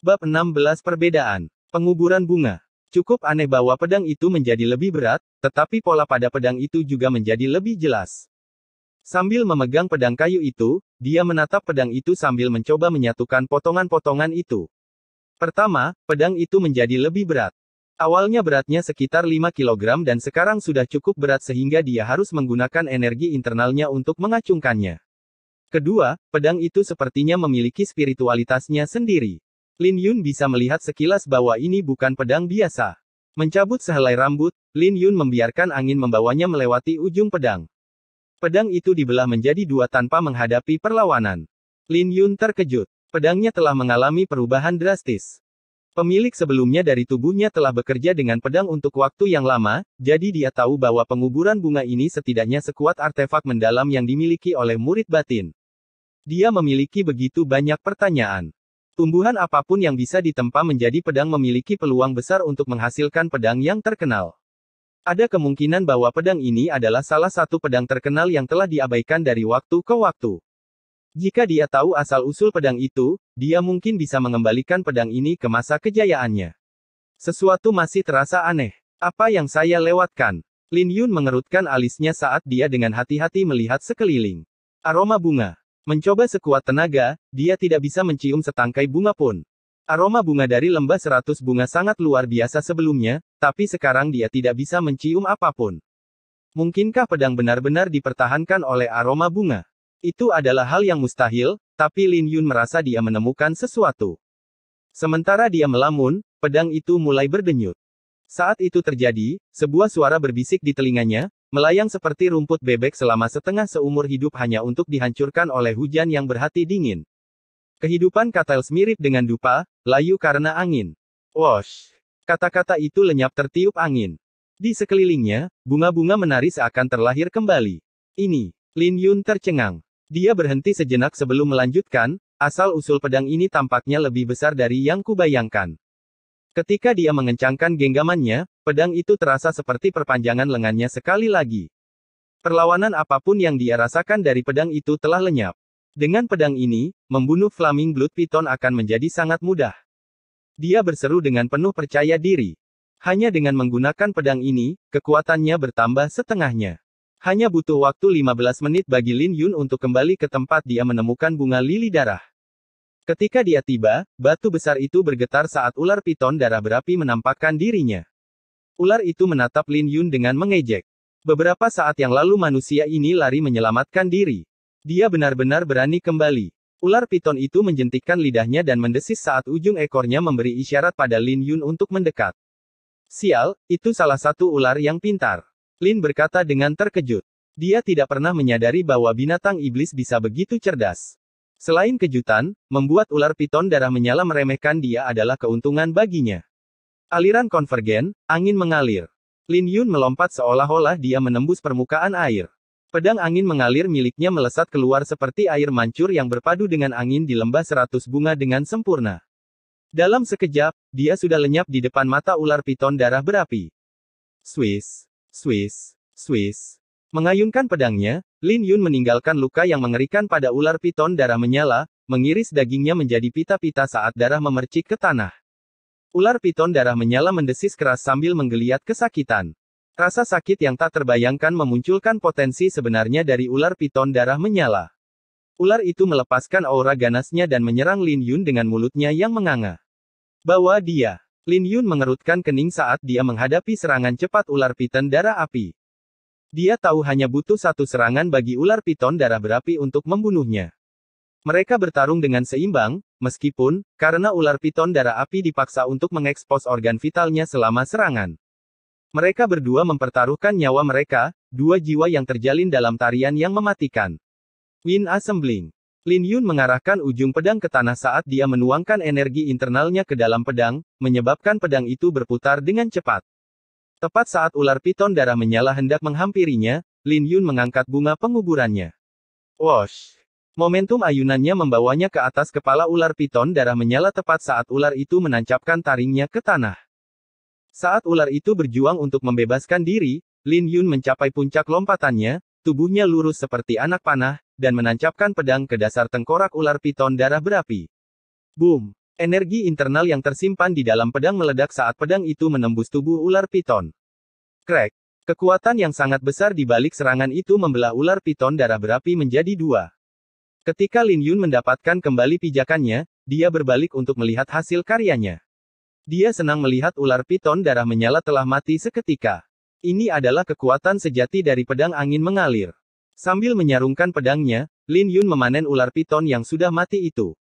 Bab 16 Perbedaan penguburan bunga. Cukup aneh bahwa pedang itu menjadi lebih berat, tetapi pola pada pedang itu juga menjadi lebih jelas. Sambil memegang pedang kayu itu, dia menatap pedang itu sambil mencoba menyatukan potongan-potongan itu. Pertama, pedang itu menjadi lebih berat. Awalnya beratnya sekitar 5 kg dan sekarang sudah cukup berat sehingga dia harus menggunakan energi internalnya untuk mengacungkannya. Kedua, pedang itu sepertinya memiliki spiritualitasnya sendiri. Lin Yun bisa melihat sekilas bahwa ini bukan pedang biasa. Mencabut sehelai rambut, Lin Yun membiarkan angin membawanya melewati ujung pedang. Pedang itu dibelah menjadi dua tanpa menghadapi perlawanan. Lin Yun terkejut. Pedangnya telah mengalami perubahan drastis. Pemilik sebelumnya dari tubuhnya telah bekerja dengan pedang untuk waktu yang lama, jadi dia tahu bahwa penguburan bunga ini setidaknya sekuat artefak mendalam yang dimiliki oleh murid batin. Dia memiliki begitu banyak pertanyaan. Tumbuhan apapun yang bisa ditempa menjadi pedang memiliki peluang besar untuk menghasilkan pedang yang terkenal. Ada kemungkinan bahwa pedang ini adalah salah satu pedang terkenal yang telah diabaikan dari waktu ke waktu. Jika dia tahu asal-usul pedang itu, dia mungkin bisa mengembalikan pedang ini ke masa kejayaannya. Sesuatu masih terasa aneh. Apa yang saya lewatkan? Lin Yun mengerutkan alisnya saat dia dengan hati-hati melihat sekeliling. Aroma bunga. Mencoba sekuat tenaga, dia tidak bisa mencium setangkai bunga pun. Aroma bunga dari lembah 100 bunga sangat luar biasa sebelumnya, tapi sekarang dia tidak bisa mencium apapun. Mungkinkah pedang benar-benar dipertahankan oleh aroma bunga? Itu adalah hal yang mustahil, tapi Lin Yun merasa dia menemukan sesuatu. Sementara dia melamun, pedang itu mulai berdenyut. Saat itu terjadi, sebuah suara berbisik di telinganya, melayang seperti rumput bebek selama setengah seumur hidup hanya untuk dihancurkan oleh hujan yang berhati dingin. Kehidupan Katels mirip dengan dupa, layu karena angin. Wosh! Kata-kata itu lenyap tertiup angin. Di sekelilingnya, bunga-bunga menari seakan terlahir kembali. Ini, Lin Yun tercengang. Dia berhenti sejenak sebelum melanjutkan, asal-usul pedang ini tampaknya lebih besar dari yang kubayangkan. Ketika dia mengencangkan genggamannya, pedang itu terasa seperti perpanjangan lengannya sekali lagi. Perlawanan apapun yang dia rasakan dari pedang itu telah lenyap. Dengan pedang ini, membunuh Flaming Blood Python akan menjadi sangat mudah. Dia berseru dengan penuh percaya diri. Hanya dengan menggunakan pedang ini, kekuatannya bertambah setengahnya. Hanya butuh waktu 15 menit bagi Lin Yun untuk kembali ke tempat dia menemukan bunga lili darah. Ketika dia tiba, batu besar itu bergetar saat ular piton darah berapi menampakkan dirinya. Ular itu menatap Lin Yun dengan mengejek. Beberapa saat yang lalu manusia ini lari menyelamatkan diri. Dia benar-benar berani kembali. Ular piton itu menjentikkan lidahnya dan mendesis saat ujung ekornya memberi isyarat pada Lin Yun untuk mendekat. Sial, itu salah satu ular yang pintar. Lin berkata dengan terkejut. Dia tidak pernah menyadari bahwa binatang iblis bisa begitu cerdas. Selain kejutan, membuat ular piton darah menyala meremehkan dia adalah keuntungan baginya. Aliran konvergen, angin mengalir. Lin Yun melompat seolah-olah dia menembus permukaan air. Pedang angin mengalir miliknya melesat keluar seperti air mancur yang berpadu dengan angin di lembah 100 bunga dengan sempurna. Dalam sekejap, dia sudah lenyap di depan mata ular piton darah berapi. Swiss. Swiss, Swiss. Mengayunkan pedangnya, Lin Yun meninggalkan luka yang mengerikan pada ular piton darah menyala, mengiris dagingnya menjadi pita-pita saat darah memercik ke tanah. Ular piton darah menyala mendesis keras sambil menggeliat kesakitan. Rasa sakit yang tak terbayangkan memunculkan potensi sebenarnya dari ular piton darah menyala. Ular itu melepaskan aura ganasnya dan menyerang Lin Yun dengan mulutnya yang menganga. Bawa dia. Lin Yun mengerutkan kening saat dia menghadapi serangan cepat ular piton darah api. Dia tahu hanya butuh satu serangan bagi ular piton darah berapi untuk membunuhnya. Mereka bertarung dengan seimbang, meskipun, karena ular piton darah api dipaksa untuk mengekspos organ vitalnya selama serangan. Mereka berdua mempertaruhkan nyawa mereka, dua jiwa yang terjalin dalam tarian yang mematikan. Wind Assembling. Lin Yun mengarahkan ujung pedang ke tanah saat dia menuangkan energi internalnya ke dalam pedang, menyebabkan pedang itu berputar dengan cepat. Tepat saat ular piton darah menyala hendak menghampirinya, Lin Yun mengangkat bunga penguburannya. Wosh! Momentum ayunannya membawanya ke atas kepala ular piton darah menyala tepat saat ular itu menancapkan taringnya ke tanah. Saat ular itu berjuang untuk membebaskan diri, Lin Yun mencapai puncak lompatannya, tubuhnya lurus seperti anak panah, dan menancapkan pedang ke dasar tengkorak ular piton darah berapi. Boom! Energi internal yang tersimpan di dalam pedang meledak saat pedang itu menembus tubuh ular piton. Crack! Kekuatan yang sangat besar di balik serangan itu membelah ular piton darah berapi menjadi dua. Ketika Lin Yun mendapatkan kembali pijakannya, dia berbalik untuk melihat hasil karyanya. Dia senang melihat ular piton darah menyala telah mati seketika. Ini adalah kekuatan sejati dari pedang angin mengalir. Sambil menyarungkan pedangnya, Lin Yun memanen ular piton yang sudah mati itu.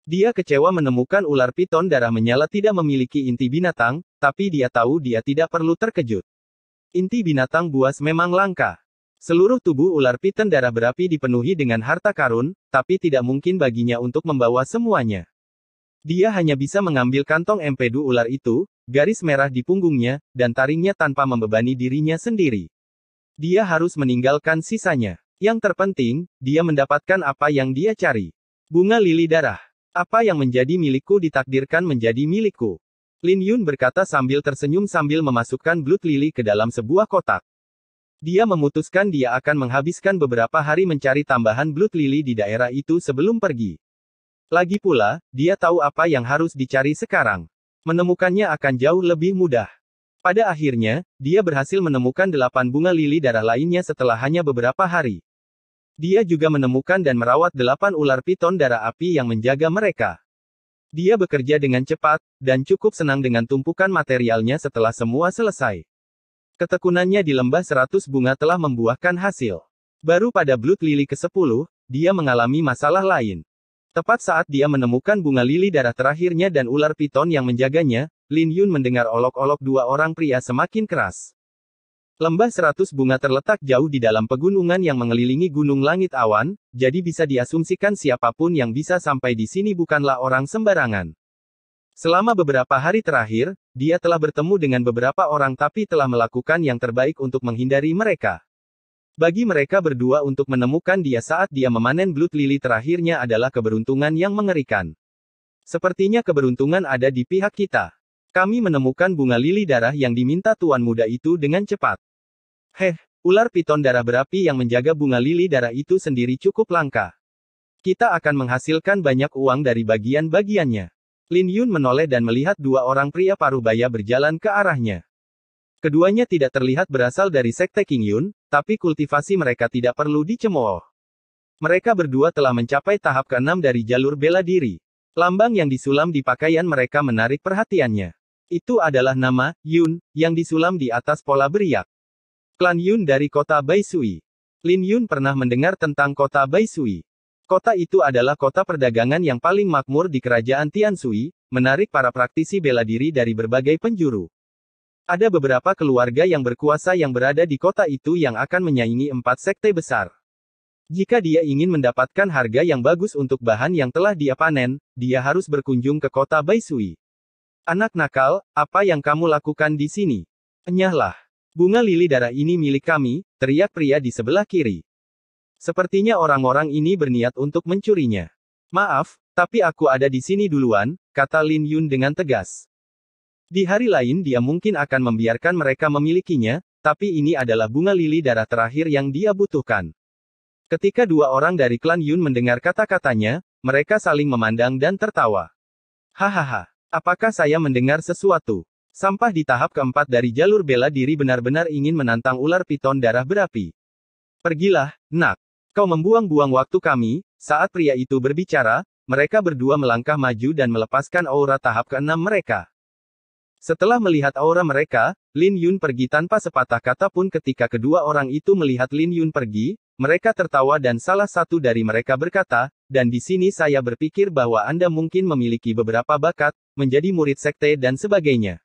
Dia kecewa menemukan ular piton darah menyala tidak memiliki inti binatang, tapi dia tahu dia tidak perlu terkejut. Inti binatang buas memang langka. Seluruh tubuh ular piton darah berapi dipenuhi dengan harta karun, tapi tidak mungkin baginya untuk membawa semuanya. Dia hanya bisa mengambil kantong empedu ular itu, garis merah di punggungnya, dan taringnya tanpa membebani dirinya sendiri. Dia harus meninggalkan sisanya. Yang terpenting, dia mendapatkan apa yang dia cari. Bunga lili darah. Apa yang menjadi milikku ditakdirkan menjadi milikku. Lin Yun berkata sambil tersenyum sambil memasukkan blood lily ke dalam sebuah kotak. Dia memutuskan dia akan menghabiskan beberapa hari mencari tambahan blood lily di daerah itu sebelum pergi. Lagi pula, dia tahu apa yang harus dicari sekarang. Menemukannya akan jauh lebih mudah. Pada akhirnya, dia berhasil menemukan 8 bunga lili darah lainnya setelah hanya beberapa hari. Dia juga menemukan dan merawat 8 ular piton darah api yang menjaga mereka. Dia bekerja dengan cepat, dan cukup senang dengan tumpukan materialnya setelah semua selesai. Ketekunannya di lembah 100 bunga telah membuahkan hasil. Baru pada blood lily ke-10, dia mengalami masalah lain. Tepat saat dia menemukan bunga lili darah terakhirnya dan ular piton yang menjaganya, Lin Yun mendengar olok-olok dua orang pria semakin keras. Lembah 100 bunga terletak jauh di dalam pegunungan yang mengelilingi gunung langit awan, jadi bisa diasumsikan siapapun yang bisa sampai di sini bukanlah orang sembarangan. Selama beberapa hari terakhir, dia telah bertemu dengan beberapa orang tapi telah melakukan yang terbaik untuk menghindari mereka. Bagi mereka berdua untuk menemukan dia saat dia memanen blood lily terakhirnya adalah keberuntungan yang mengerikan. Sepertinya keberuntungan ada di pihak kita. Kami menemukan bunga lili darah yang diminta tuan muda itu dengan cepat. Ular piton darah berapi yang menjaga bunga lili darah itu sendiri cukup langka. Kita akan menghasilkan banyak uang dari bagian-bagiannya. Lin Yun menoleh dan melihat dua orang pria parubaya berjalan ke arahnya. Keduanya tidak terlihat berasal dari sekte King Yun, tapi kultivasi mereka tidak perlu dicemooh. Mereka berdua telah mencapai tahap ke-6 dari jalur bela diri. Lambang yang disulam di pakaian mereka menarik perhatiannya. Itu adalah nama, Yun, yang disulam di atas pola beriak. Klan Yun dari kota Baisui. Lin Yun pernah mendengar tentang kota Baisui. Kota itu adalah kota perdagangan yang paling makmur di kerajaan Tiansui, menarik para praktisi bela diri dari berbagai penjuru. Ada beberapa keluarga yang berkuasa yang berada di kota itu yang akan menyaingi 4 sekte besar. Jika dia ingin mendapatkan harga yang bagus untuk bahan yang telah dia panen, dia harus berkunjung ke kota Baisui. Anak nakal, apa yang kamu lakukan di sini? Enyahlah. Bunga lili darah ini milik kami, teriak pria di sebelah kiri. Sepertinya orang-orang ini berniat untuk mencurinya. Maaf, tapi aku ada di sini duluan, kata Lin Yun dengan tegas. Di hari lain dia mungkin akan membiarkan mereka memilikinya, tapi ini adalah bunga lili darah terakhir yang dia butuhkan. Ketika dua orang dari klan Yun mendengar kata-katanya, mereka saling memandang dan tertawa. Hahaha. Apakah saya mendengar sesuatu? Sampah di tahap keempat dari jalur bela diri benar-benar ingin menantang ular piton darah berapi. Pergilah, nak. Kau membuang-buang waktu kami. Saat pria itu berbicara, mereka berdua melangkah maju dan melepaskan aura tahap ke-6 mereka. Setelah melihat aura mereka, Lin Yun pergi tanpa sepatah kata pun. Ketika kedua orang itu melihat Lin Yun pergi, mereka tertawa dan salah satu dari mereka berkata, dan di sini saya berpikir bahwa Anda mungkin memiliki beberapa bakat, menjadi murid sekte dan sebagainya.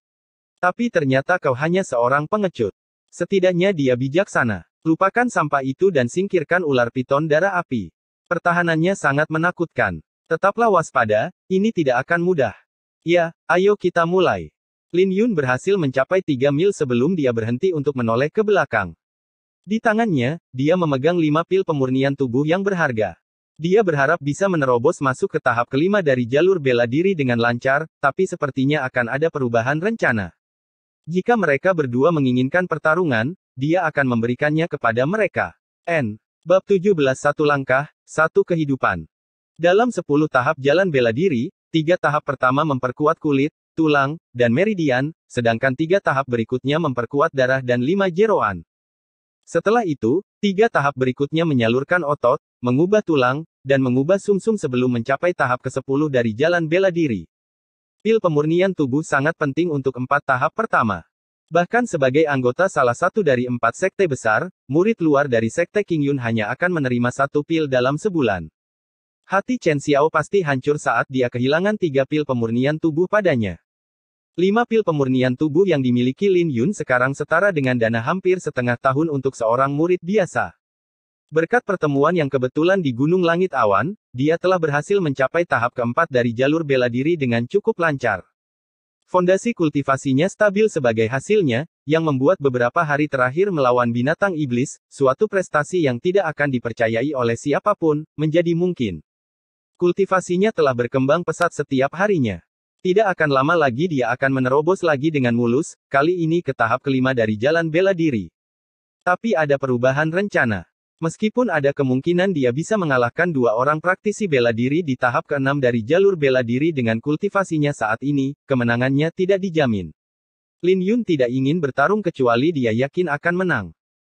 Tapi ternyata kau hanya seorang pengecut. Setidaknya dia bijaksana. Lupakan sampah itu dan singkirkan ular piton darah api. Pertahanannya sangat menakutkan. Tetaplah waspada, ini tidak akan mudah. Ya, ayo kita mulai. Lin Yun berhasil mencapai 3 mil sebelum dia berhenti untuk menoleh ke belakang. Di tangannya, dia memegang 5 pil pemurnian tubuh yang berharga. Dia berharap bisa menerobos masuk ke tahap kelima dari jalur bela diri dengan lancar, tapi sepertinya akan ada perubahan rencana. Jika mereka berdua menginginkan pertarungan, dia akan memberikannya kepada mereka. Bab 17 Satu langkah, satu kehidupan. Dalam 10 tahap jalan bela diri, 3 tahap pertama memperkuat kulit, tulang, dan meridian, sedangkan 3 tahap berikutnya memperkuat darah dan 5 jeroan. Setelah itu, 3 tahap berikutnya menyalurkan otot, mengubah tulang, dan mengubah sumsum sebelum mencapai tahap ke-10 dari jalan bela diri. Pil pemurnian tubuh sangat penting untuk 4 tahap pertama. Bahkan sebagai anggota salah satu dari 4 sekte besar, murid luar dari sekte Qingyun hanya akan menerima 1 pil dalam sebulan. Hati Chen Xiao pasti hancur saat dia kehilangan 3 pil pemurnian tubuh padanya. 5 pil pemurnian tubuh yang dimiliki Lin Yun sekarang setara dengan dana hampir setengah tahun untuk seorang murid biasa. Berkat pertemuan yang kebetulan di Gunung Langit Awan, dia telah berhasil mencapai tahap keempat dari jalur bela diri dengan cukup lancar. Fondasi kultivasinya stabil sebagai hasilnya, yang membuat beberapa hari terakhir melawan binatang iblis, suatu prestasi yang tidak akan dipercayai oleh siapapun, menjadi mungkin. Kultivasinya telah berkembang pesat setiap harinya. Tidak akan lama lagi dia akan menerobos lagi dengan mulus, kali ini ke tahap kelima dari jalan bela diri. Tapi ada perubahan rencana. Meskipun ada kemungkinan dia bisa mengalahkan 2 orang praktisi bela diri di tahap ke-6 dari jalur bela diri dengan kultivasinya saat ini, kemenangannya tidak dijamin. Lin Yun tidak ingin bertarung kecuali dia yakin akan menang.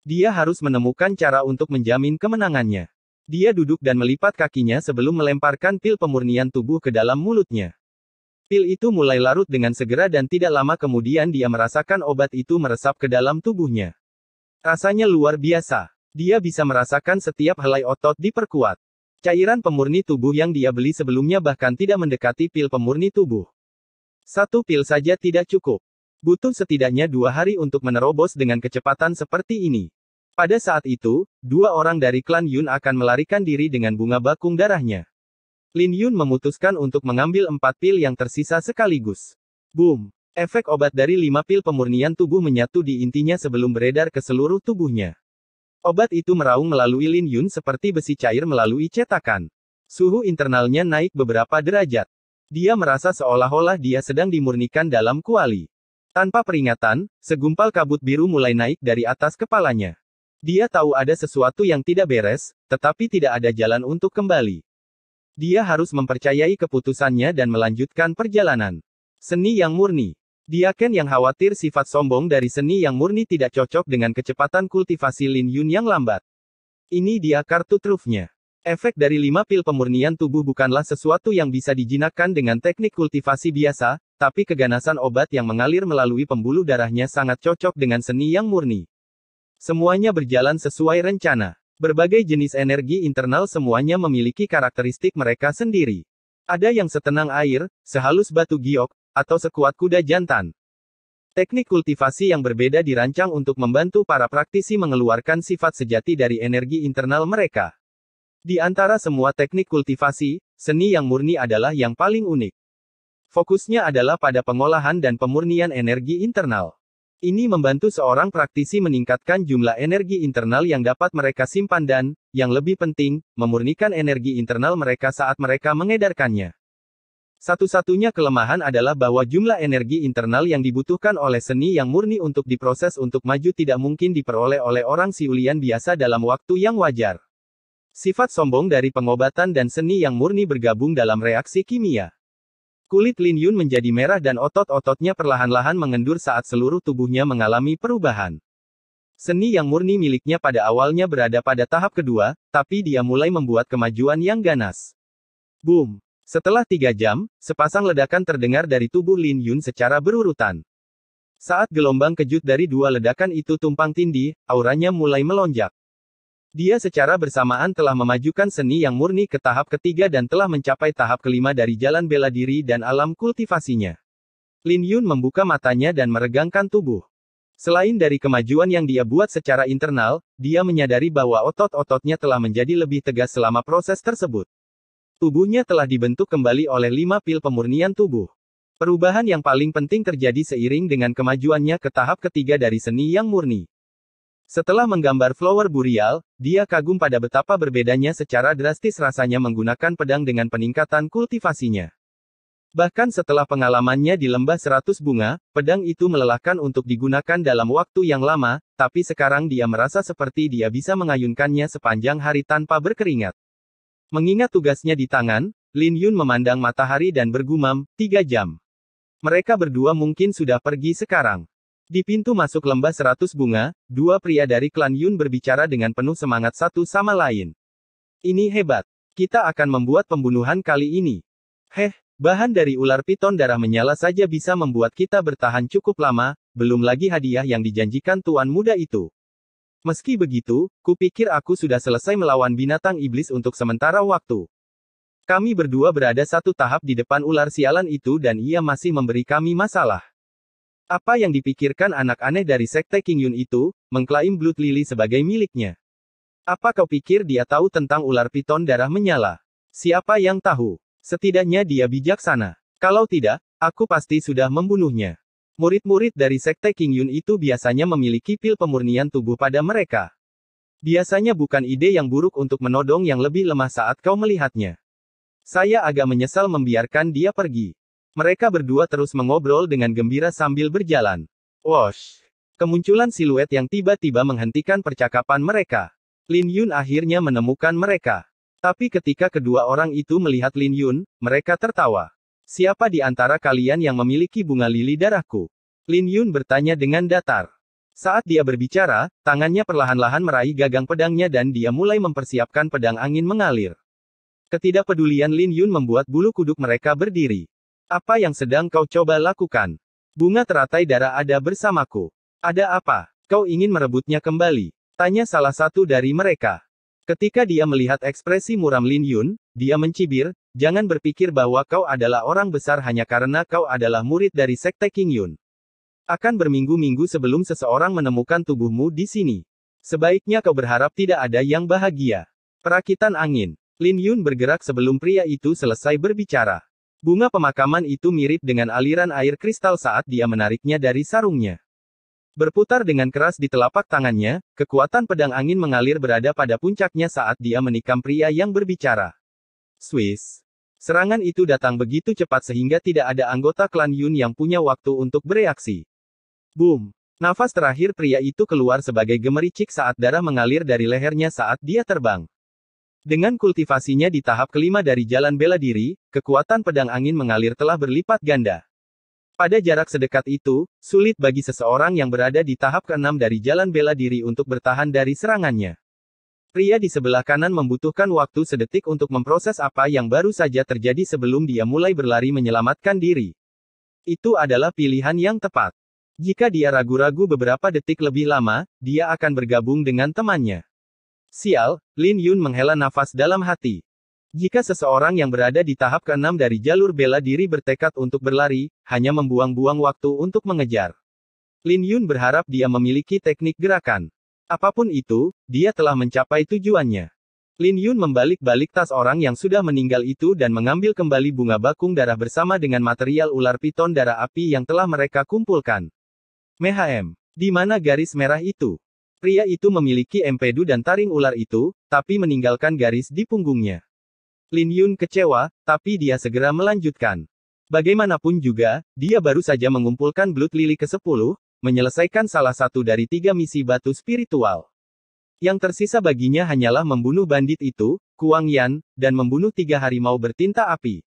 Dia harus menemukan cara untuk menjamin kemenangannya. Dia duduk dan melipat kakinya sebelum melemparkan pil pemurnian tubuh ke dalam mulutnya. Pil itu mulai larut dengan segera dan tidak lama kemudian dia merasakan obat itu meresap ke dalam tubuhnya. Rasanya luar biasa. Dia bisa merasakan setiap helai otot diperkuat. Cairan pemurni tubuh yang dia beli sebelumnya bahkan tidak mendekati pil pemurni tubuh. 1 pil saja tidak cukup. Butuh setidaknya 2 hari untuk menerobos dengan kecepatan seperti ini. Pada saat itu, 2 orang dari klan Yun akan melarikan diri dengan bunga bakung darahnya. Lin Yun memutuskan untuk mengambil 4 pil yang tersisa sekaligus. Boom! Efek obat dari 5 pil pemurnian tubuh menyatu di intinya sebelum beredar ke seluruh tubuhnya. Obat itu meraung melalui Lin Yun seperti besi cair melalui cetakan. Suhu internalnya naik beberapa derajat. Dia merasa seolah-olah dia sedang dimurnikan dalam kuali. Tanpa peringatan, segumpal kabut biru mulai naik dari atas kepalanya. Dia tahu ada sesuatu yang tidak beres, tetapi tidak ada jalan untuk kembali. Dia harus mempercayai keputusannya dan melanjutkan perjalanan. Seni yang murni. Diaken yang khawatir sifat sombong dari seni yang murni tidak cocok dengan kecepatan kultivasi Lin Yun yang lambat. Ini dia kartu trufnya. Efek dari 5 pil pemurnian tubuh bukanlah sesuatu yang bisa dijinakkan dengan teknik kultivasi biasa, tapi keganasan obat yang mengalir melalui pembuluh darahnya sangat cocok dengan seni yang murni. Semuanya berjalan sesuai rencana. Berbagai jenis energi internal semuanya memiliki karakteristik mereka sendiri. Ada yang setenang air, sehalus batu giok, atau sekuat kuda jantan. Teknik kultivasi yang berbeda dirancang untuk membantu para praktisi mengeluarkan sifat sejati dari energi internal mereka. Di antara semua teknik kultivasi, seni yang murni adalah yang paling unik. Fokusnya adalah pada pengolahan dan pemurnian energi internal. Ini membantu seorang praktisi meningkatkan jumlah energi internal yang dapat mereka simpan dan, yang lebih penting, memurnikan energi internal mereka saat mereka mengedarkannya. Satu-satunya kelemahan adalah bahwa jumlah energi internal yang dibutuhkan oleh seni yang murni untuk diproses untuk maju tidak mungkin diperoleh oleh orang siulian biasa dalam waktu yang wajar. Sifat sombong dari pengobatan dan seni yang murni bergabung dalam reaksi kimia. Kulit Lin Yun menjadi merah dan otot-ototnya perlahan-lahan mengendur saat seluruh tubuhnya mengalami perubahan. Seni yang murni miliknya pada awalnya berada pada tahap kedua, tapi dia mulai membuat kemajuan yang ganas. Boom! Setelah 3 jam, sepasang ledakan terdengar dari tubuh Lin Yun secara berurutan. Saat gelombang kejut dari 2 ledakan itu tumpang tindih, auranya mulai melonjak. Dia secara bersamaan telah memajukan seni yang murni ke tahap ketiga dan telah mencapai tahap kelima dari jalan bela diri dan alam kultivasinya. Lin Yun membuka matanya dan meregangkan tubuh. Selain dari kemajuan yang dia buat secara internal, dia menyadari bahwa otot-ototnya telah menjadi lebih tegas selama proses tersebut. Tubuhnya telah dibentuk kembali oleh 5 pil pemurnian tubuh. Perubahan yang paling penting terjadi seiring dengan kemajuannya ke tahap ketiga dari seni yang murni. Setelah menggambar flower burial, dia kagum pada betapa berbedanya secara drastis rasanya menggunakan pedang dengan peningkatan kultivasinya. Bahkan setelah pengalamannya di lembah 100 bunga, pedang itu melelahkan untuk digunakan dalam waktu yang lama, tapi sekarang dia merasa seperti dia bisa mengayunkannya sepanjang hari tanpa berkeringat. Mengingat tugasnya di tangan, Lin Yun memandang matahari dan bergumam, 3 jam. Mereka berdua mungkin sudah pergi sekarang. Di pintu masuk lembah 100 bunga, dua pria dari klan Yun berbicara dengan penuh semangat satu sama lain. Ini hebat. Kita akan membuat pembunuhan kali ini. Bahan dari ular piton darah menyala saja bisa membuat kita bertahan cukup lama, belum lagi hadiah yang dijanjikan tuan muda itu. Meski begitu, kupikir aku sudah selesai melawan binatang iblis untuk sementara waktu. Kami berdua berada satu tahap di depan ular sialan itu dan ia masih memberi kami masalah. Apa yang dipikirkan anak aneh dari sekte King Yun itu, mengklaim Blood Lily sebagai miliknya? Apa kau pikir dia tahu tentang ular piton darah menyala? Siapa yang tahu? Setidaknya dia bijaksana. Kalau tidak, aku pasti sudah membunuhnya. Murid-murid dari sekte King Yun itu biasanya memiliki pil pemurnian tubuh pada mereka. Biasanya bukan ide yang buruk untuk menodong yang lebih lemah saat kau melihatnya. Saya agak menyesal membiarkan dia pergi. Mereka berdua terus mengobrol dengan gembira sambil berjalan. Wosh! Kemunculan siluet yang tiba-tiba menghentikan percakapan mereka. Lin Yun akhirnya menemukan mereka. Tapi ketika kedua orang itu melihat Lin Yun, mereka tertawa. Siapa di antara kalian yang memiliki bunga lili darahku? Lin Yun bertanya dengan datar. Saat dia berbicara, tangannya perlahan-lahan meraih gagang pedangnya dan dia mulai mempersiapkan pedang angin mengalir. Ketidakpedulian Lin Yun membuat bulu kuduk mereka berdiri. Apa yang sedang kau coba lakukan? Bunga teratai darah ada bersamaku. Ada apa? Kau ingin merebutnya kembali? Tanya salah satu dari mereka. Ketika dia melihat ekspresi muram Lin Yun, dia mencibir, jangan berpikir bahwa kau adalah orang besar hanya karena kau adalah murid dari sekte King Yun. Akan berminggu-minggu sebelum seseorang menemukan tubuhmu di sini. Sebaiknya kau berharap tidak ada yang bahagia. Perakitan angin. Lin Yun bergerak sebelum pria itu selesai berbicara. Bunga pemakaman itu mirip dengan aliran air kristal saat dia menariknya dari sarungnya. Berputar dengan keras di telapak tangannya, kekuatan pedang angin mengalir berada pada puncaknya saat dia menikam pria yang berbicara. Swiss. Serangan itu datang begitu cepat sehingga tidak ada anggota klan Yun yang punya waktu untuk bereaksi. Boom! Nafas terakhir pria itu keluar sebagai gemericik saat darah mengalir dari lehernya saat dia terbang. Dengan kultivasinya di tahap kelima dari jalan bela diri, kekuatan pedang angin mengalir telah berlipat ganda. Pada jarak sedekat itu, sulit bagi seseorang yang berada di tahap keenam dari jalan bela diri untuk bertahan dari serangannya. Pria di sebelah kanan membutuhkan waktu sedetik untuk memproses apa yang baru saja terjadi sebelum dia mulai berlari menyelamatkan diri. Itu adalah pilihan yang tepat. Jika dia ragu-ragu beberapa detik lebih lama, dia akan bergabung dengan temannya. Sial, Lin Yun menghela nafas dalam hati. Jika seseorang yang berada di tahap keenam dari jalur bela diri bertekad untuk berlari, hanya membuang-buang waktu untuk mengejar. Lin Yun berharap dia memiliki teknik gerakan. Apapun itu, dia telah mencapai tujuannya. Lin Yun membalik-balik tas orang yang sudah meninggal itu dan mengambil kembali bunga bakung darah bersama dengan material ular piton darah api yang telah mereka kumpulkan. Mehem, di mana garis merah itu? Pria itu memiliki empedu dan taring ular itu, tapi meninggalkan garis di punggungnya. Lin Yun kecewa, tapi dia segera melanjutkan. Bagaimanapun juga, dia baru saja mengumpulkan Blood Lily ke-10, menyelesaikan salah satu dari 3 misi batu spiritual. Yang tersisa baginya hanyalah membunuh bandit itu, Kuang Yan, dan membunuh 3 harimau bertinta api.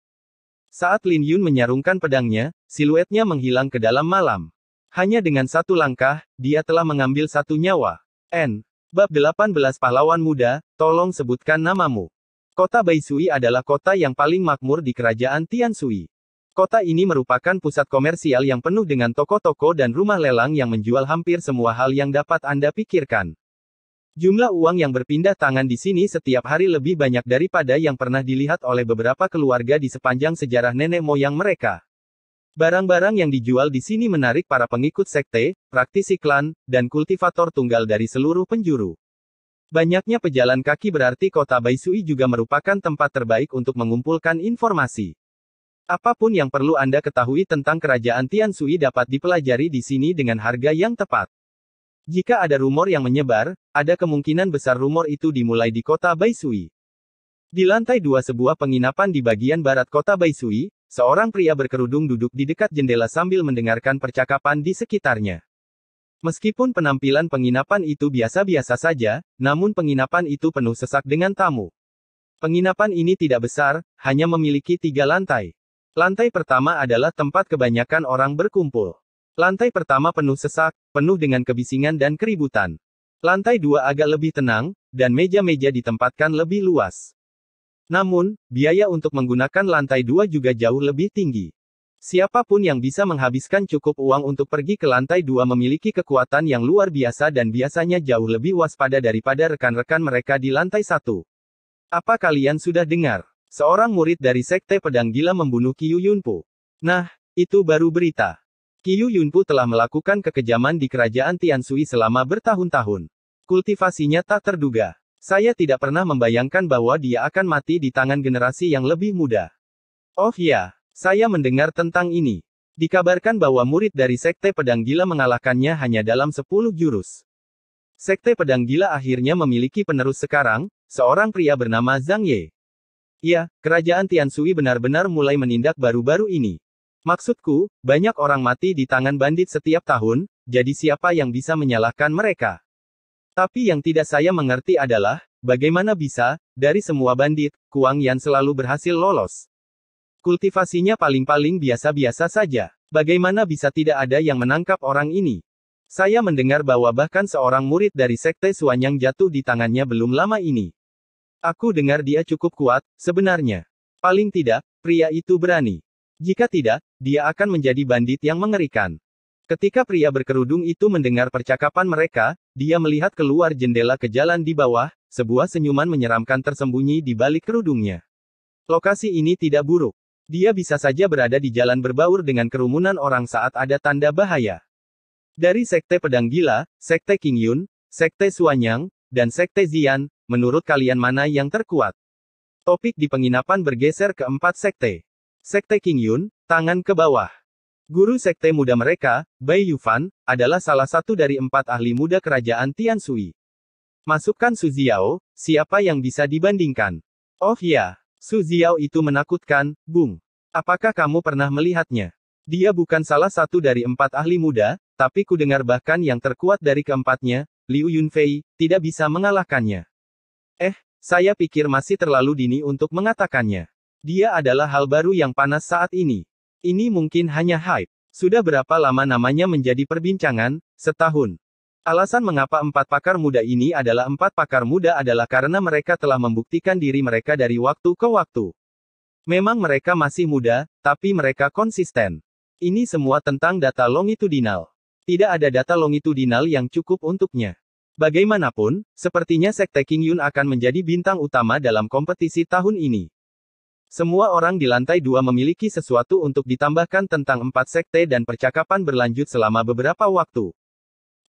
Saat Lin Yun menyarungkan pedangnya, siluetnya menghilang ke dalam malam. Hanya dengan satu langkah, dia telah mengambil satu nyawa. Bab 18 Pahlawan Muda, tolong sebutkan namamu. Kota Baisui adalah kota yang paling makmur di kerajaan Tiansui. Kota ini merupakan pusat komersial yang penuh dengan toko-toko dan rumah lelang yang menjual hampir semua hal yang dapat Anda pikirkan. Jumlah uang yang berpindah tangan di sini setiap hari lebih banyak daripada yang pernah dilihat oleh beberapa keluarga di sepanjang sejarah nenek moyang mereka. Barang-barang yang dijual di sini menarik para pengikut sekte, praktisi klan, dan kultivator tunggal dari seluruh penjuru. Banyaknya pejalan kaki berarti kota Baisui juga merupakan tempat terbaik untuk mengumpulkan informasi. Apapun yang perlu Anda ketahui tentang kerajaan Tiansui dapat dipelajari di sini dengan harga yang tepat. Jika ada rumor yang menyebar, ada kemungkinan besar rumor itu dimulai di kota Baisui. Di lantai 2 sebuah penginapan di bagian barat kota Baisui, seorang pria berkerudung duduk di dekat jendela sambil mendengarkan percakapan di sekitarnya. Meskipun penampilan penginapan itu biasa-biasa saja, namun penginapan itu penuh sesak dengan tamu. Penginapan ini tidak besar, hanya memiliki 3 lantai. Lantai pertama adalah tempat kebanyakan orang berkumpul. Lantai pertama penuh sesak, penuh dengan kebisingan dan keributan. Lantai 2 agak lebih tenang, dan meja-meja ditempatkan lebih luas. Namun, biaya untuk menggunakan lantai 2 juga jauh lebih tinggi. Siapapun yang bisa menghabiskan cukup uang untuk pergi ke lantai 2 memiliki kekuatan yang luar biasa dan biasanya jauh lebih waspada daripada rekan-rekan mereka di lantai 1. Apa kalian sudah dengar? Seorang murid dari Sekte Pedang Gila membunuh Qiu Yunpu. Nah, itu baru berita. Qiu Yunpu telah melakukan kekejaman di kerajaan Tianshui selama bertahun-tahun. Kultivasinya tak terduga. Saya tidak pernah membayangkan bahwa dia akan mati di tangan generasi yang lebih muda. Oh ya, saya mendengar tentang ini. Dikabarkan bahwa murid dari Sekte Pedang Gila mengalahkannya hanya dalam 10 jurus. Sekte Pedang Gila akhirnya memiliki penerus sekarang, seorang pria bernama Zhang Ye. Ya, kerajaan Tianshui benar-benar mulai menindak baru-baru ini. Maksudku, banyak orang mati di tangan bandit setiap tahun, jadi siapa yang bisa menyalahkan mereka? Tapi yang tidak saya mengerti adalah, bagaimana bisa, dari semua bandit, Kuang Yan selalu berhasil lolos. Kultivasinya paling-paling biasa-biasa saja. Bagaimana bisa tidak ada yang menangkap orang ini? Saya mendengar bahwa bahkan seorang murid dari Sekte Suanyang jatuh di tangannya belum lama ini. Aku dengar dia cukup kuat, sebenarnya. Paling tidak, pria itu berani. Jika tidak, dia akan menjadi bandit yang mengerikan. Ketika pria berkerudung itu mendengar percakapan mereka, dia melihat keluar jendela ke jalan di bawah, sebuah senyuman menyeramkan tersembunyi di balik kerudungnya. Lokasi ini tidak buruk. Dia bisa saja berada di jalan berbaur dengan kerumunan orang saat ada tanda bahaya. Dari Sekte Pedang Gila, Sekte Qingyun, Sekte Suanyang, dan Sekte Xian, menurut kalian mana yang terkuat? Topik di penginapan bergeser ke 4 sekte. Sekte Qingyun, tangan ke bawah. Guru sekte muda mereka, Bai Yufan, adalah salah satu dari 4 ahli muda kerajaan Tianshui. Masukkan Su Xiao, siapa yang bisa dibandingkan? Oh ya, Su Xiao itu menakutkan, Bung. Apakah kamu pernah melihatnya? Dia bukan salah satu dari 4 ahli muda, tapi kudengar bahkan yang terkuat dari keempatnya, Liu Yunfei, tidak bisa mengalahkannya. Saya pikir masih terlalu dini untuk mengatakannya. Dia adalah hal baru yang panas saat ini. Ini mungkin hanya hype. Sudah berapa lama namanya menjadi perbincangan? Setahun. Alasan mengapa 4 pakar muda ini adalah 4 pakar muda adalah karena mereka telah membuktikan diri mereka dari waktu ke waktu. Memang mereka masih muda, tapi mereka konsisten. Ini semua tentang data longitudinal. Tidak ada data longitudinal yang cukup untuknya. Bagaimanapun, sepertinya Sekte Qingyun akan menjadi bintang utama dalam kompetisi tahun ini. Semua orang di lantai 2 memiliki sesuatu untuk ditambahkan tentang 4 sekte dan percakapan berlanjut selama beberapa waktu.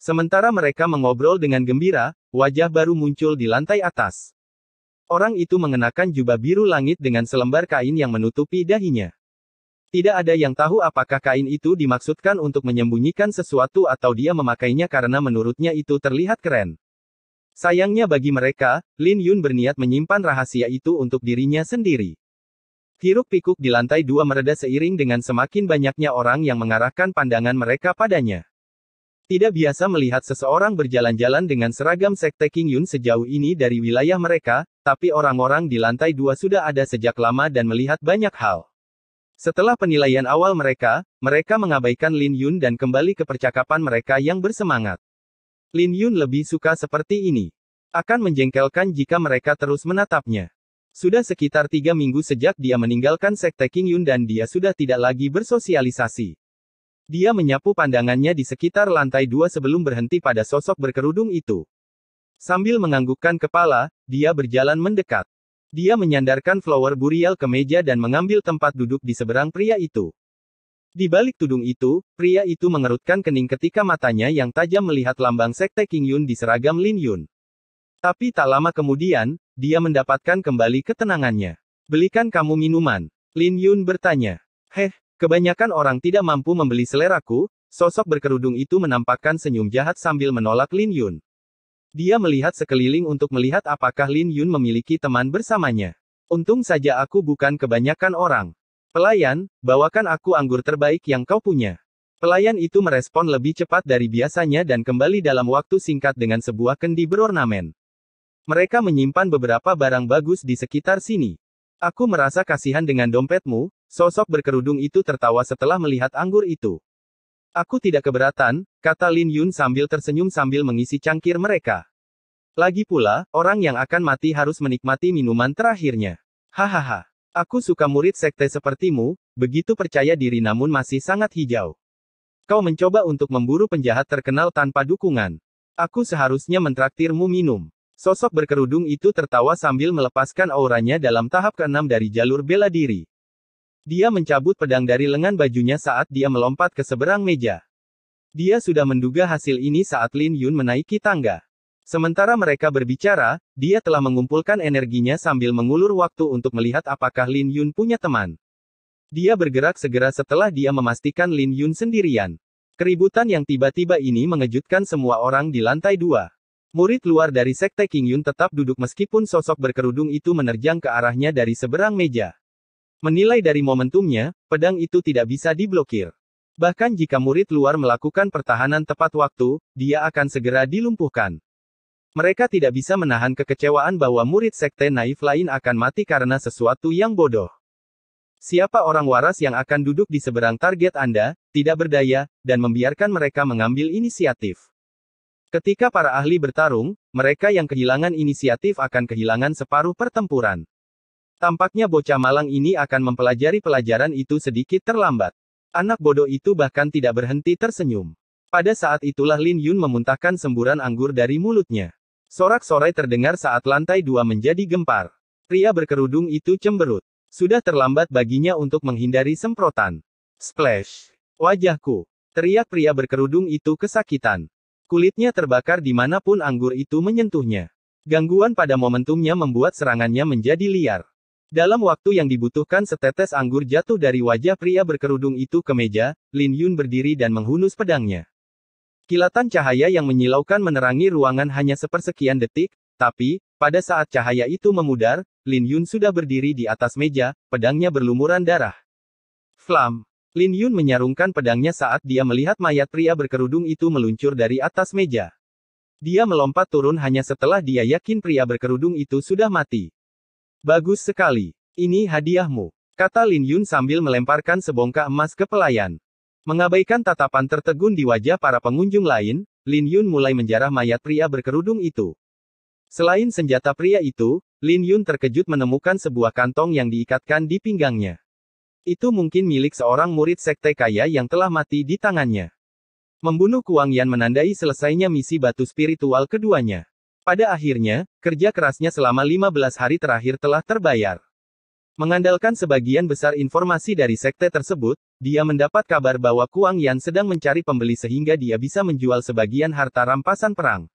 Sementara mereka mengobrol dengan gembira, wajah baru muncul di lantai atas. Orang itu mengenakan jubah biru langit dengan selembar kain yang menutupi dahinya. Tidak ada yang tahu apakah kain itu dimaksudkan untuk menyembunyikan sesuatu atau dia memakainya karena menurutnya itu terlihat keren. Sayangnya bagi mereka, Lin Yun berniat menyimpan rahasia itu untuk dirinya sendiri. Hiruk-pikuk di lantai 2 mereda seiring dengan semakin banyaknya orang yang mengarahkan pandangan mereka padanya. Tidak biasa melihat seseorang berjalan-jalan dengan seragam Sekte Qingyun sejauh ini dari wilayah mereka, tapi orang-orang di lantai 2 sudah ada sejak lama dan melihat banyak hal. Setelah penilaian awal mereka mengabaikan Lin Yun dan kembali ke percakapan mereka yang bersemangat. Lin Yun lebih suka seperti ini. Akan menjengkelkan jika mereka terus menatapnya. Sudah sekitar 3 minggu sejak dia meninggalkan Sekte Qingyun dan dia sudah tidak lagi bersosialisasi. Dia menyapu pandangannya di sekitar lantai 2 sebelum berhenti pada sosok berkerudung itu. Sambil menganggukkan kepala, dia berjalan mendekat. Dia menyandarkan flower burial ke meja dan mengambil tempat duduk di seberang pria itu. Di balik tudung itu, pria itu mengerutkan kening ketika matanya yang tajam melihat lambang Sekte Qingyun di seragam Lin Yun. Tapi tak lama kemudian, dia mendapatkan kembali ketenangannya. Belikan kamu minuman? Lin Yun bertanya. Kebanyakan orang tidak mampu membeli seleraku. Sosok berkerudung itu menampakkan senyum jahat sambil menolak Lin Yun. Dia melihat sekeliling untuk melihat apakah Lin Yun memiliki teman bersamanya. Untung saja aku bukan kebanyakan orang. Pelayan, bawakan aku anggur terbaik yang kau punya. Pelayan itu merespon lebih cepat dari biasanya dan kembali dalam waktu singkat dengan sebuah kendi berornamen. Mereka menyimpan beberapa barang bagus di sekitar sini. Aku merasa kasihan dengan dompetmu, sosok berkerudung itu tertawa setelah melihat anggur itu. Aku tidak keberatan, kata Lin Yun sambil tersenyum sambil mengisi cangkir mereka. Lagi pula, orang yang akan mati harus menikmati minuman terakhirnya. Hahaha. Aku suka murid sekte sepertimu, begitu percaya diri namun masih sangat hijau. Kau mencoba untuk memburu penjahat terkenal tanpa dukungan. Aku seharusnya mentraktirmu minum. Sosok berkerudung itu tertawa sambil melepaskan auranya dalam tahap ke-6 dari jalur bela diri. Dia mencabut pedang dari lengan bajunya saat dia melompat ke seberang meja. Dia sudah menduga hasil ini saat Lin Yun menaiki tangga. Sementara mereka berbicara, dia telah mengumpulkan energinya sambil mengulur waktu untuk melihat apakah Lin Yun punya teman. Dia bergerak segera setelah dia memastikan Lin Yun sendirian. Keributan yang tiba-tiba ini mengejutkan semua orang di lantai 2. Murid luar dari Sekte Qing Yun tetap duduk meskipun sosok berkerudung itu menerjang ke arahnya dari seberang meja. Menilai dari momentumnya, pedang itu tidak bisa diblokir. Bahkan jika murid luar melakukan pertahanan tepat waktu, dia akan segera dilumpuhkan. Mereka tidak bisa menahan kekecewaan bahwa murid sekte naif lain akan mati karena sesuatu yang bodoh. Siapa orang waras yang akan duduk di seberang target Anda, tidak berdaya, dan membiarkan mereka mengambil inisiatif. Ketika para ahli bertarung, mereka yang kehilangan inisiatif akan kehilangan separuh pertempuran. Tampaknya bocah malang ini akan mempelajari pelajaran itu sedikit terlambat. Anak bodoh itu bahkan tidak berhenti tersenyum. Pada saat itulah Lin Yun memuntahkan semburan anggur dari mulutnya. Sorak-sorai terdengar saat lantai 2 menjadi gempar. Pria berkerudung itu cemberut. Sudah terlambat baginya untuk menghindari semprotan. Splash! Wajahku! Teriak pria berkerudung itu kesakitan. Kulitnya terbakar dimanapun anggur itu menyentuhnya. Gangguan pada momentumnya membuat serangannya menjadi liar. Dalam waktu yang dibutuhkan setetes anggur jatuh dari wajah pria berkerudung itu ke meja, Lin Yun berdiri dan menghunus pedangnya. Kilatan cahaya yang menyilaukan menerangi ruangan hanya sepersekian detik, tapi, pada saat cahaya itu memudar, Lin Yun sudah berdiri di atas meja, pedangnya berlumuran darah. Flam! Lin Yun menyarungkan pedangnya saat dia melihat mayat pria berkerudung itu meluncur dari atas meja. Dia melompat turun hanya setelah dia yakin pria berkerudung itu sudah mati. Bagus sekali. Ini hadiahmu, kata Lin Yun sambil melemparkan sebongkah emas ke pelayan. Mengabaikan tatapan tertegun di wajah para pengunjung lain, Lin Yun mulai menjarah mayat pria berkerudung itu. Selain senjata pria itu, Lin Yun terkejut menemukan sebuah kantong yang diikatkan di pinggangnya. Itu mungkin milik seorang murid sekte kaya yang telah mati di tangannya. Membunuh Kuang Yan menandai selesainya misi batu spiritual keduanya. Pada akhirnya, kerja kerasnya selama 15 hari terakhir telah terbayar. Mengandalkan sebagian besar informasi dari sekte tersebut, dia mendapat kabar bahwa Kuang Yan sedang mencari pembeli sehingga dia bisa menjual sebagian harta rampasan perang.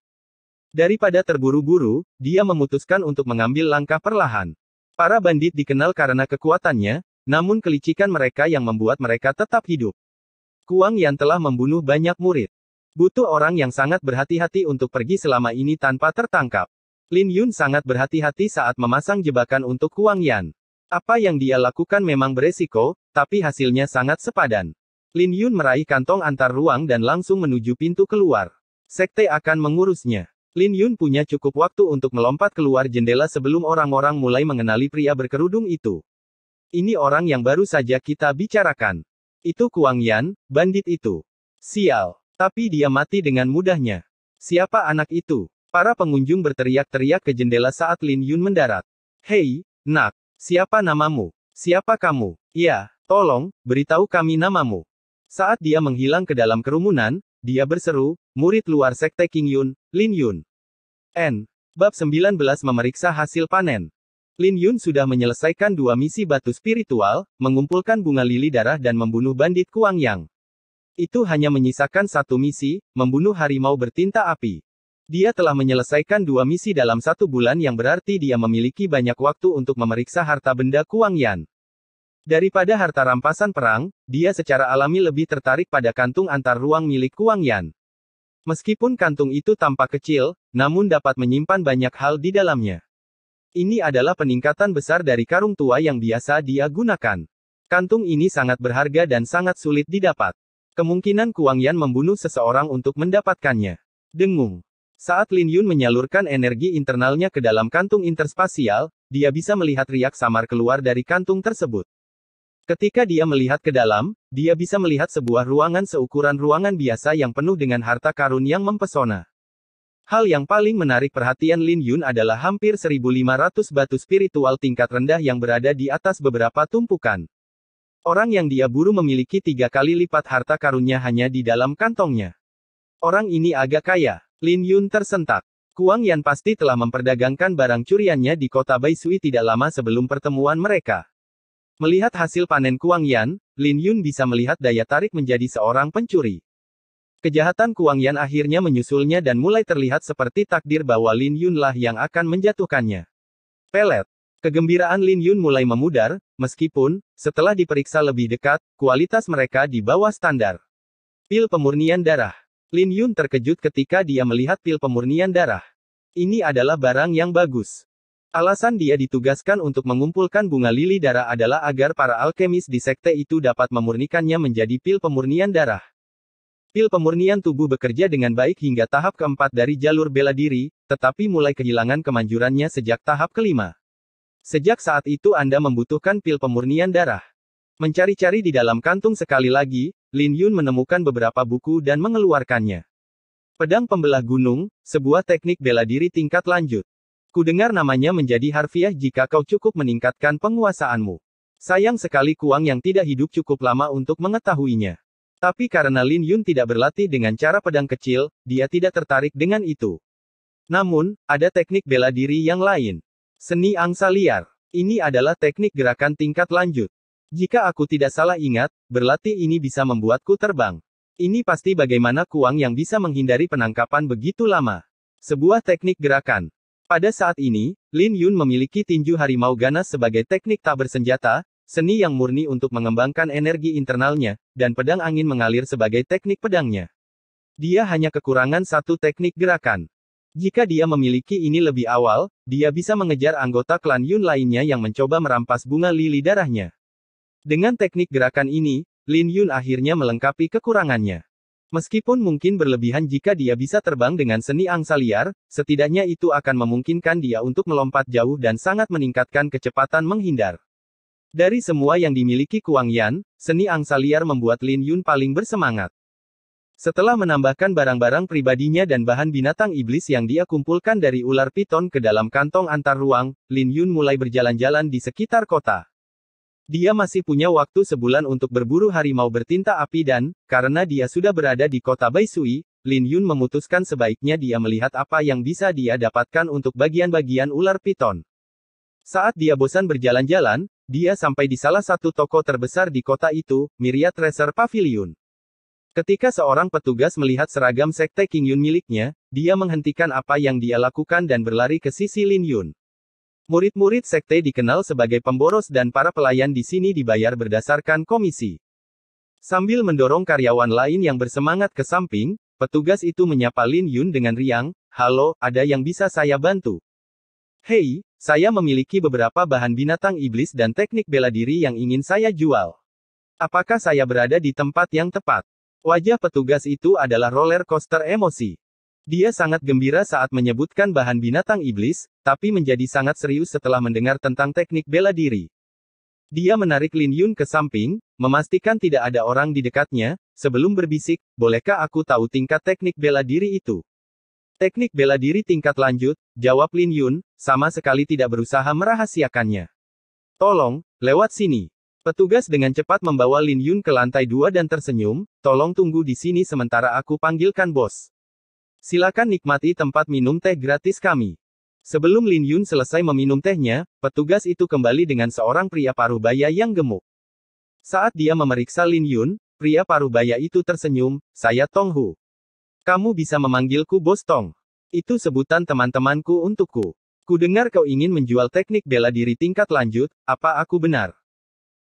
Daripada terburu-buru, dia memutuskan untuk mengambil langkah perlahan. Para bandit dikenal karena kekuatannya, namun kelicikan mereka yang membuat mereka tetap hidup. Kuang Yan telah membunuh banyak murid. Butuh orang yang sangat berhati-hati untuk pergi selama ini tanpa tertangkap. Lin Yun sangat berhati-hati saat memasang jebakan untuk Kuang Yan. Apa yang dia lakukan memang beresiko, tapi hasilnya sangat sepadan. Lin Yun meraih kantong antar ruang dan langsung menuju pintu keluar. Sekte akan mengurusnya. Lin Yun punya cukup waktu untuk melompat keluar jendela sebelum orang-orang mulai mengenali pria berkerudung itu. Ini orang yang baru saja kita bicarakan. Itu Kuang Yan, bandit itu. Sial. Tapi dia mati dengan mudahnya. Siapa anak itu? Para pengunjung berteriak-teriak ke jendela saat Lin Yun mendarat. Hei, nak. Siapa namamu? Siapa kamu? Ya, tolong, beritahu kami namamu. Saat dia menghilang ke dalam kerumunan, dia berseru, murid luar sekte Qing Yun, Lin Yun. Bab 19 memeriksa hasil panen. Lin Yun sudah menyelesaikan 2 misi batu spiritual, mengumpulkan bunga lili darah dan membunuh bandit Kuang Yang. Itu hanya menyisakan 1 misi, membunuh harimau bertinta api. Dia telah menyelesaikan 2 misi dalam 1 bulan yang berarti dia memiliki banyak waktu untuk memeriksa harta benda Kuang Yan. Daripada harta rampasan perang, dia secara alami lebih tertarik pada kantung antar ruang milik Kuang Yan. Meskipun kantung itu tampak kecil, namun dapat menyimpan banyak hal di dalamnya. Ini adalah peningkatan besar dari karung tua yang biasa dia gunakan. Kantung ini sangat berharga dan sangat sulit didapat. Kemungkinan Kuang Yan membunuh seseorang untuk mendapatkannya. Dengung. Saat Lin Yun menyalurkan energi internalnya ke dalam kantung interspasial, dia bisa melihat riak samar keluar dari kantung tersebut. Ketika dia melihat ke dalam, dia bisa melihat sebuah ruangan seukuran ruangan biasa yang penuh dengan harta karun yang mempesona. Hal yang paling menarik perhatian Lin Yun adalah hampir 1.500 batu spiritual tingkat rendah yang berada di atas beberapa tumpukan. Orang yang dia buru memiliki 3 kali lipat harta karunnya hanya di dalam kantongnya. Orang ini agak kaya. Lin Yun tersentak. Kuang Yan pasti telah memperdagangkan barang curiannya di kota Baisui tidak lama sebelum pertemuan mereka. Melihat hasil panen Kuang Yan, Lin Yun bisa melihat daya tarik menjadi seorang pencuri. Kejahatan Kuang Yan akhirnya menyusulnya dan mulai terlihat seperti takdir bahwa Lin Yun lah yang akan menjatuhkannya. Pelet. Kegembiraan Lin Yun mulai memudar, meskipun, setelah diperiksa lebih dekat, kualitas mereka di bawah standar. Pil pemurnian darah. Lin Yun terkejut ketika dia melihat pil pemurnian darah. Ini adalah barang yang bagus. Alasan dia ditugaskan untuk mengumpulkan bunga lili darah adalah agar para alkemis di sekte itu dapat memurnikannya menjadi pil pemurnian darah. Pil pemurnian tubuh bekerja dengan baik hingga tahap keempat dari jalur bela diri, tetapi mulai kehilangan kemanjurannya sejak tahap kelima. Sejak saat itu Anda membutuhkan pil pemurnian darah. Mencari-cari di dalam kantung sekali lagi, Lin Yun menemukan beberapa buku dan mengeluarkannya. Pedang Pembelah Gunung, sebuah teknik bela diri tingkat lanjut. Kudengar namanya menjadi harfiah jika kau cukup meningkatkan penguasaanmu. Sayang sekali Kuang yang tidak hidup cukup lama untuk mengetahuinya. Tapi karena Lin Yun tidak berlatih dengan cara pedang kecil, dia tidak tertarik dengan itu. Namun, ada teknik bela diri yang lain. Seni angsa liar. Ini adalah teknik gerakan tingkat lanjut. Jika aku tidak salah ingat, berlatih ini bisa membuatku terbang. Ini pasti bagaimana Kuang yang bisa menghindari penangkapan begitu lama. Sebuah teknik gerakan. Pada saat ini, Lin Yun memiliki tinju harimau ganas sebagai teknik tak bersenjata, seni yang murni untuk mengembangkan energi internalnya, dan pedang angin mengalir sebagai teknik pedangnya. Dia hanya kekurangan satu teknik gerakan. Jika dia memiliki ini lebih awal, dia bisa mengejar anggota klan Yun lainnya yang mencoba merampas bunga lili darahnya. Dengan teknik gerakan ini, Lin Yun akhirnya melengkapi kekurangannya. Meskipun mungkin berlebihan jika dia bisa terbang dengan seni angsa liar, setidaknya itu akan memungkinkan dia untuk melompat jauh dan sangat meningkatkan kecepatan menghindar. Dari semua yang dimiliki Kuang Yan, seni angsa liar membuat Lin Yun paling bersemangat. Setelah menambahkan barang-barang pribadinya dan bahan binatang iblis yang dia kumpulkan dari ular piton ke dalam kantong antar ruang, Lin Yun mulai berjalan-jalan di sekitar kota. Dia masih punya waktu sebulan untuk berburu harimau bertinta api dan, karena dia sudah berada di kota Baisui, Lin Yun memutuskan sebaiknya dia melihat apa yang bisa dia dapatkan untuk bagian-bagian ular piton. Saat dia bosan berjalan-jalan, dia sampai di salah satu toko terbesar di kota itu, Myriad Treasure Pavilion. Ketika seorang petugas melihat seragam sekte King Yun miliknya, dia menghentikan apa yang dia lakukan dan berlari ke sisi Lin Yun. Murid-murid sekte dikenal sebagai pemboros dan para pelayan di sini dibayar berdasarkan komisi. Sambil mendorong karyawan lain yang bersemangat ke samping, petugas itu menyapa Lin Yun dengan riang, "Halo, ada yang bisa saya bantu?" "Hei, saya memiliki beberapa bahan binatang iblis dan teknik bela diri yang ingin saya jual. Apakah saya berada di tempat yang tepat?" Wajah petugas itu adalah roller coaster emosi. Dia sangat gembira saat menyebutkan bahan binatang iblis, tapi menjadi sangat serius setelah mendengar tentang teknik bela diri. Dia menarik Lin Yun ke samping, memastikan tidak ada orang di dekatnya, sebelum berbisik, "Bolehkah aku tahu tingkat teknik bela diri itu?" "Teknik bela diri tingkat lanjut," jawab Lin Yun, sama sekali tidak berusaha merahasiakannya. "Tolong, lewat sini." Petugas dengan cepat membawa Lin Yun ke lantai 2 dan tersenyum, "Tolong tunggu di sini sementara aku panggilkan bos. Silakan nikmati tempat minum teh gratis kami." Sebelum Lin Yun selesai meminum tehnya, petugas itu kembali dengan seorang pria paruh baya yang gemuk. Saat dia memeriksa Lin Yun, pria paruh baya itu tersenyum, "Saya Tong Hu. Kamu bisa memanggilku Bos Tong. Itu sebutan teman-temanku untukku. Kudengar kau ingin menjual teknik bela diri tingkat lanjut, apa aku benar?"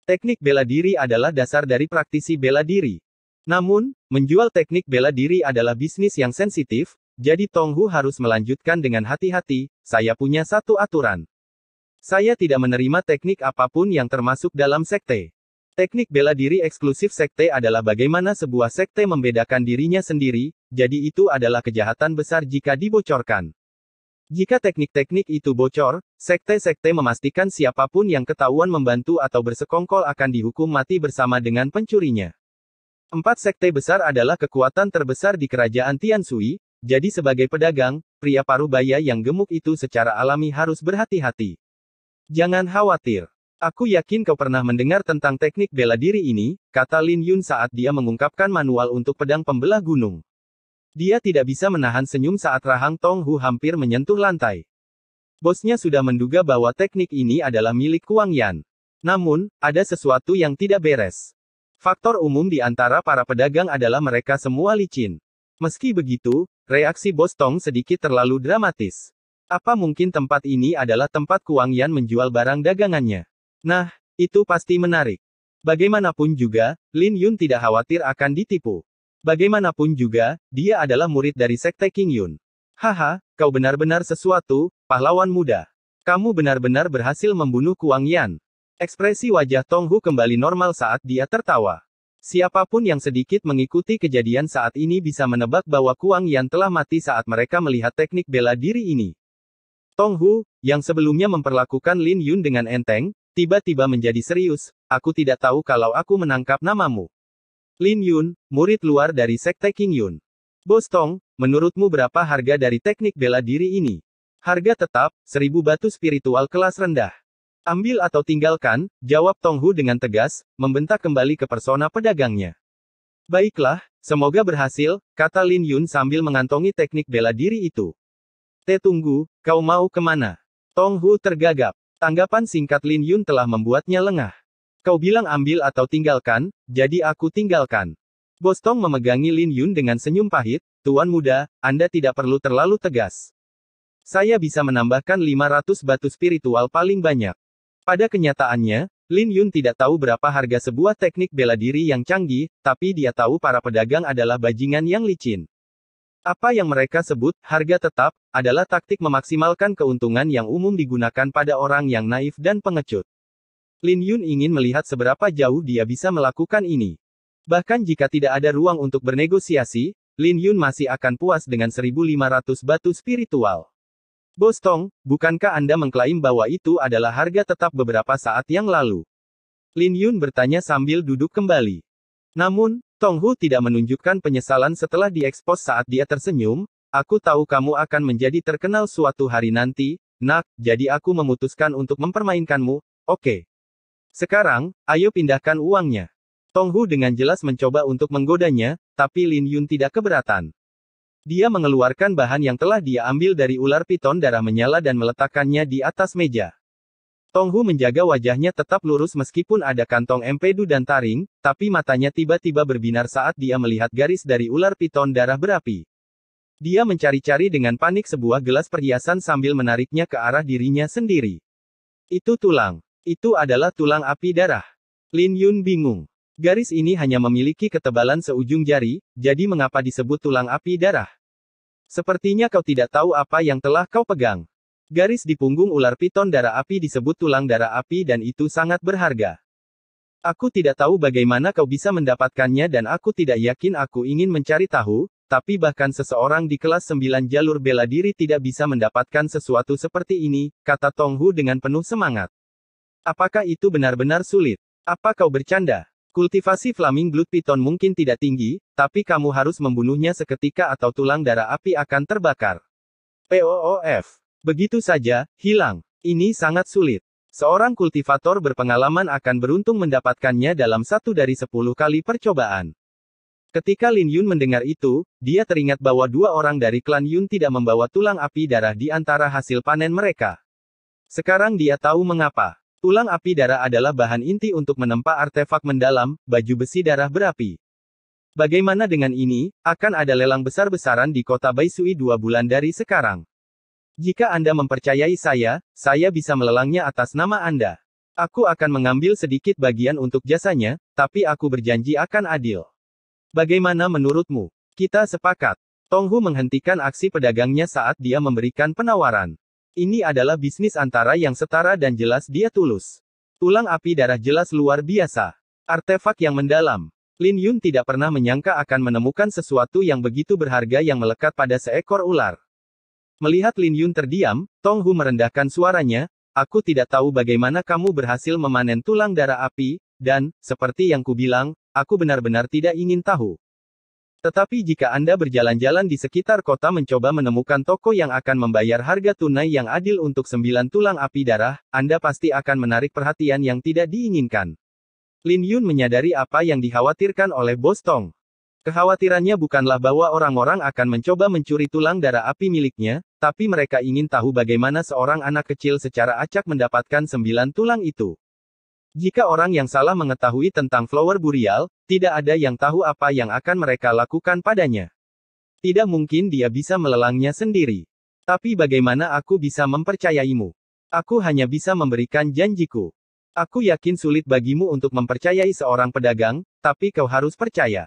Teknik bela diri adalah dasar dari praktisi bela diri. Namun, menjual teknik bela diri adalah bisnis yang sensitif, jadi Tong Hu harus melanjutkan dengan hati-hati. "Saya punya satu aturan. Saya tidak menerima teknik apapun yang termasuk dalam sekte. Teknik bela diri eksklusif sekte adalah bagaimana sebuah sekte membedakan dirinya sendiri, jadi itu adalah kejahatan besar jika dibocorkan. Jika teknik-teknik itu bocor, sekte-sekte memastikan siapapun yang ketahuan membantu atau bersekongkol akan dihukum mati bersama dengan pencurinya. 4 sekte besar adalah kekuatan terbesar di kerajaan Tianshui, jadi sebagai pedagang, pria parubaya yang gemuk itu secara alami harus berhati-hati. Jangan khawatir. Aku yakin kau pernah mendengar tentang teknik bela diri ini, kata Lin Yun saat dia mengungkapkan manual untuk pedang pembelah gunung. Dia tidak bisa menahan senyum saat rahang Tong Hu hampir menyentuh lantai. Bosnya sudah menduga bahwa teknik ini adalah milik Kuang Yan. Namun, ada sesuatu yang tidak beres. Faktor umum di antara para pedagang adalah mereka semua licin. Meski begitu, reaksi Bos Tong sedikit terlalu dramatis. Apa mungkin tempat ini adalah tempat Kuang Yan menjual barang dagangannya? Nah, itu pasti menarik. Bagaimanapun juga, Lin Yun tidak khawatir akan ditipu. Bagaimanapun juga, dia adalah murid dari Sekte King Yun. Haha, kau benar-benar sesuatu, pahlawan muda. Kamu benar-benar berhasil membunuh Kuang Yan. Ekspresi wajah Tong Hu kembali normal saat dia tertawa. Siapapun yang sedikit mengikuti kejadian saat ini bisa menebak bahwa Kuang Yan telah mati saat mereka melihat teknik bela diri ini. Tong Hu, yang sebelumnya memperlakukan Lin Yun dengan enteng, tiba-tiba menjadi serius. Aku tidak tahu kalau aku menangkap namamu. Lin Yun, murid luar dari Sekte King Yun. Bos Tong, menurutmu berapa harga dari teknik bela diri ini? Harga tetap, 1000 batu spiritual kelas rendah. Ambil atau tinggalkan, jawab Tong Hu dengan tegas, membentak kembali ke persona pedagangnya. Baiklah, semoga berhasil, kata Lin Yun sambil mengantongi teknik bela diri itu. Tunggu, kau mau kemana? Tong Hu tergagap. Tanggapan singkat Lin Yun telah membuatnya lengah. Kau bilang ambil atau tinggalkan, jadi aku tinggalkan. Bos Tong memegangi Lin Yun dengan senyum pahit, Tuan muda, Anda tidak perlu terlalu tegas. Saya bisa menambahkan 500 batu spiritual paling banyak. Pada kenyataannya, Lin Yun tidak tahu berapa harga sebuah teknik bela diri yang canggih, tapi dia tahu para pedagang adalah bajingan yang licin. Apa yang mereka sebut harga tetap adalah taktik memaksimalkan keuntungan yang umum digunakan pada orang yang naif dan pengecut. Lin Yun ingin melihat seberapa jauh dia bisa melakukan ini. Bahkan jika tidak ada ruang untuk bernegosiasi, Lin Yun masih akan puas dengan 1500 batu spiritual. Bos Tong, bukankah Anda mengklaim bahwa itu adalah harga tetap beberapa saat yang lalu? Lin Yun bertanya sambil duduk kembali. Namun, Tong Hu tidak menunjukkan penyesalan setelah diekspos saat dia tersenyum. Aku tahu kamu akan menjadi terkenal suatu hari nanti, nak, jadi aku memutuskan untuk mempermainkanmu, oke. Sekarang, ayo pindahkan uangnya. Tong Hu dengan jelas mencoba untuk menggodanya, tapi Lin Yun tidak keberatan. Dia mengeluarkan bahan yang telah dia ambil dari ular piton darah menyala dan meletakkannya di atas meja. Tong Hu menjaga wajahnya tetap lurus meskipun ada kantong empedu dan taring, tapi matanya tiba-tiba berbinar saat dia melihat garis dari ular piton darah berapi. Dia mencari-cari dengan panik sebuah gelas perhiasan sambil menariknya ke arah dirinya sendiri. Itu tulang. Itu adalah tulang api darah. Lin Yun bingung. Garis ini hanya memiliki ketebalan seujung jari, jadi mengapa disebut tulang api darah? Sepertinya kau tidak tahu apa yang telah kau pegang. Garis di punggung ular piton darah api disebut tulang darah api dan itu sangat berharga. Aku tidak tahu bagaimana kau bisa mendapatkannya dan aku tidak yakin aku ingin mencari tahu, tapi bahkan seseorang di kelas 9 jalur bela diri tidak bisa mendapatkan sesuatu seperti ini, kata Tong Hu dengan penuh semangat. Apakah itu benar-benar sulit? Apa kau bercanda? Kultivasi Flaming Blood Python mungkin tidak tinggi, tapi kamu harus membunuhnya seketika atau tulang darah api akan terbakar. POOF. Begitu saja, hilang. Ini sangat sulit. Seorang kultivator berpengalaman akan beruntung mendapatkannya dalam 1 dari 10 kali percobaan. Ketika Lin Yun mendengar itu, dia teringat bahwa 2 orang dari klan Yun tidak membawa tulang api darah di antara hasil panen mereka. Sekarang dia tahu mengapa. Tulang api darah adalah bahan inti untuk menempa artefak mendalam, baju besi darah berapi. Bagaimana dengan ini? Akan ada lelang besar-besaran di kota Baisui 2 bulan dari sekarang. Jika Anda mempercayai saya bisa melelangnya atas nama Anda. Aku akan mengambil sedikit bagian untuk jasanya, tapi aku berjanji akan adil. Bagaimana menurutmu? Kita sepakat. Tong Hu menghentikan aksi pedagangnya saat dia memberikan penawaran. Ini adalah bisnis antara yang setara dan jelas dia tulus. Tulang api darah jelas luar biasa. Artefak yang mendalam. Lin Yun tidak pernah menyangka akan menemukan sesuatu yang begitu berharga yang melekat pada seekor ular. Melihat Lin Yun terdiam, Tong Hu merendahkan suaranya, "Aku tidak tahu bagaimana kamu berhasil memanen tulang darah api, dan, seperti yang kubilang, aku benar-benar tidak ingin tahu. Tetapi jika Anda berjalan-jalan di sekitar kota mencoba menemukan toko yang akan membayar harga tunai yang adil untuk 9 tulang api darah, Anda pasti akan menarik perhatian yang tidak diinginkan." Lin Yun menyadari apa yang dikhawatirkan oleh Bos Tong. Kekhawatirannya bukanlah bahwa orang-orang akan mencoba mencuri tulang darah api miliknya, tapi mereka ingin tahu bagaimana seorang anak kecil secara acak mendapatkan 9 tulang itu. Jika orang yang salah mengetahui tentang Flower Burial, tidak ada yang tahu apa yang akan mereka lakukan padanya. Tidak mungkin dia bisa melelangnya sendiri. Tapi bagaimana aku bisa mempercayaimu? Aku hanya bisa memberikan janjiku. Aku yakin sulit bagimu untuk mempercayai seorang pedagang, tapi kau harus percaya.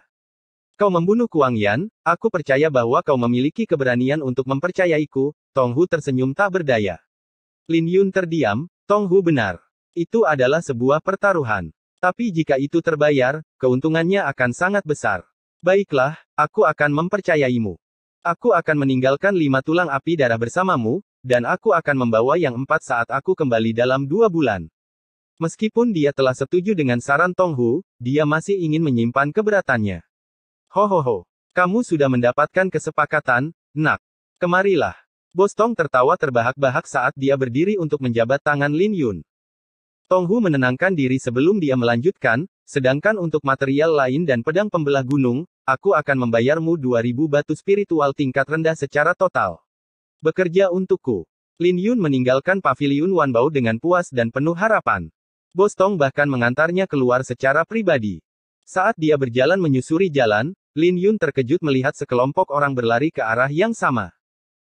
Kau membunuh Kuang Yan, aku percaya bahwa kau memiliki keberanian untuk mempercayaiku. Tong Hu tersenyum tak berdaya. Lin Yun terdiam, Tong Hu benar. Itu adalah sebuah pertaruhan. Tapi jika itu terbayar, keuntungannya akan sangat besar. Baiklah, aku akan mempercayaimu. Aku akan meninggalkan 5 tulang api darah bersamamu, dan aku akan membawa yang 4 saat aku kembali dalam 2 bulan. Meskipun dia telah setuju dengan saran Tong Hu, dia masih ingin menyimpan keberatannya. Hohoho, kamu sudah mendapatkan kesepakatan, nak. Kemarilah. Bos Tong tertawa terbahak-bahak saat dia berdiri untuk menjabat tangan Lin Yun. Tong Hu menenangkan diri sebelum dia melanjutkan, sedangkan untuk material lain dan pedang pembelah gunung, aku akan membayarmu 2000 batu spiritual tingkat rendah secara total. Bekerja untukku. Lin Yun meninggalkan paviliun Wanbao dengan puas dan penuh harapan. Bos Tong bahkan mengantarnya keluar secara pribadi. Saat dia berjalan menyusuri jalan, Lin Yun terkejut melihat sekelompok orang berlari ke arah yang sama.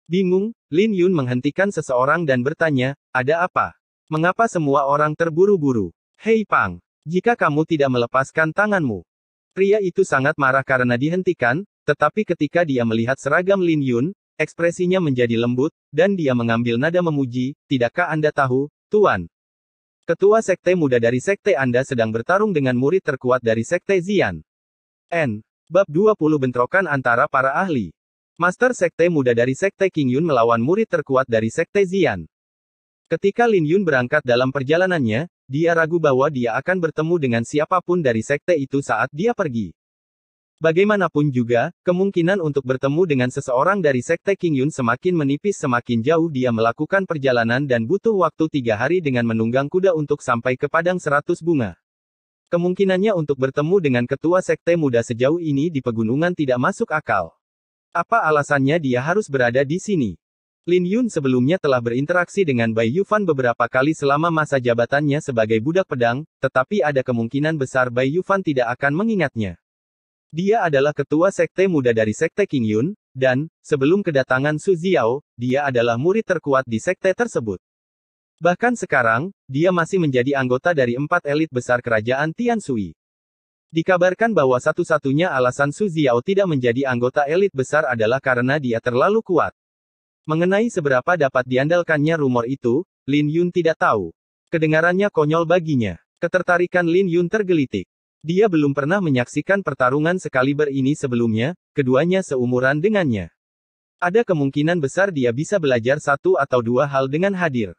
Bingung, Lin Yun menghentikan seseorang dan bertanya, "Ada apa? Mengapa semua orang terburu-buru?" "Hei Pang, jika kamu tidak melepaskan tanganmu." Pria itu sangat marah karena dihentikan, tetapi ketika dia melihat seragam Lin Yun, ekspresinya menjadi lembut, dan dia mengambil nada memuji, "Tidakkah Anda tahu, Tuan? Ketua Sekte Muda dari Sekte Anda sedang bertarung dengan murid terkuat dari Sekte Xian." Bab 20 Bentrokan antara para ahli. Master Sekte Muda dari Sekte King Yun melawan murid terkuat dari Sekte Xian. Ketika Lin Yun berangkat dalam perjalanannya, dia ragu bahwa dia akan bertemu dengan siapapun dari sekte itu saat dia pergi. Bagaimanapun juga, kemungkinan untuk bertemu dengan seseorang dari Sekte King Yun semakin menipis semakin jauh dia melakukan perjalanan dan butuh waktu 3 hari dengan menunggang kuda untuk sampai ke Padang 100 Bunga. Kemungkinannya untuk bertemu dengan ketua sekte muda sejauh ini di pegunungan tidak masuk akal. Apa alasannya dia harus berada di sini? Lin Yun sebelumnya telah berinteraksi dengan Bai Yufan beberapa kali selama masa jabatannya sebagai budak pedang, tetapi ada kemungkinan besar Bai Yufan tidak akan mengingatnya. Dia adalah ketua sekte muda dari Sekte King Yun, dan, sebelum kedatangan Su Ziao, dia adalah murid terkuat di sekte tersebut. Bahkan sekarang, dia masih menjadi anggota dari 4 elit besar kerajaan Tian Sui. Dikabarkan bahwa satu-satunya alasan Su Ziao tidak menjadi anggota elit besar adalah karena dia terlalu kuat. Mengenai seberapa dapat diandalkannya rumor itu, Lin Yun tidak tahu. Kedengarannya konyol baginya. Ketertarikan Lin Yun tergelitik. Dia belum pernah menyaksikan pertarungan sekaliber ini sebelumnya, keduanya seumuran dengannya. Ada kemungkinan besar dia bisa belajar 1 atau 2 hal dengan hadir.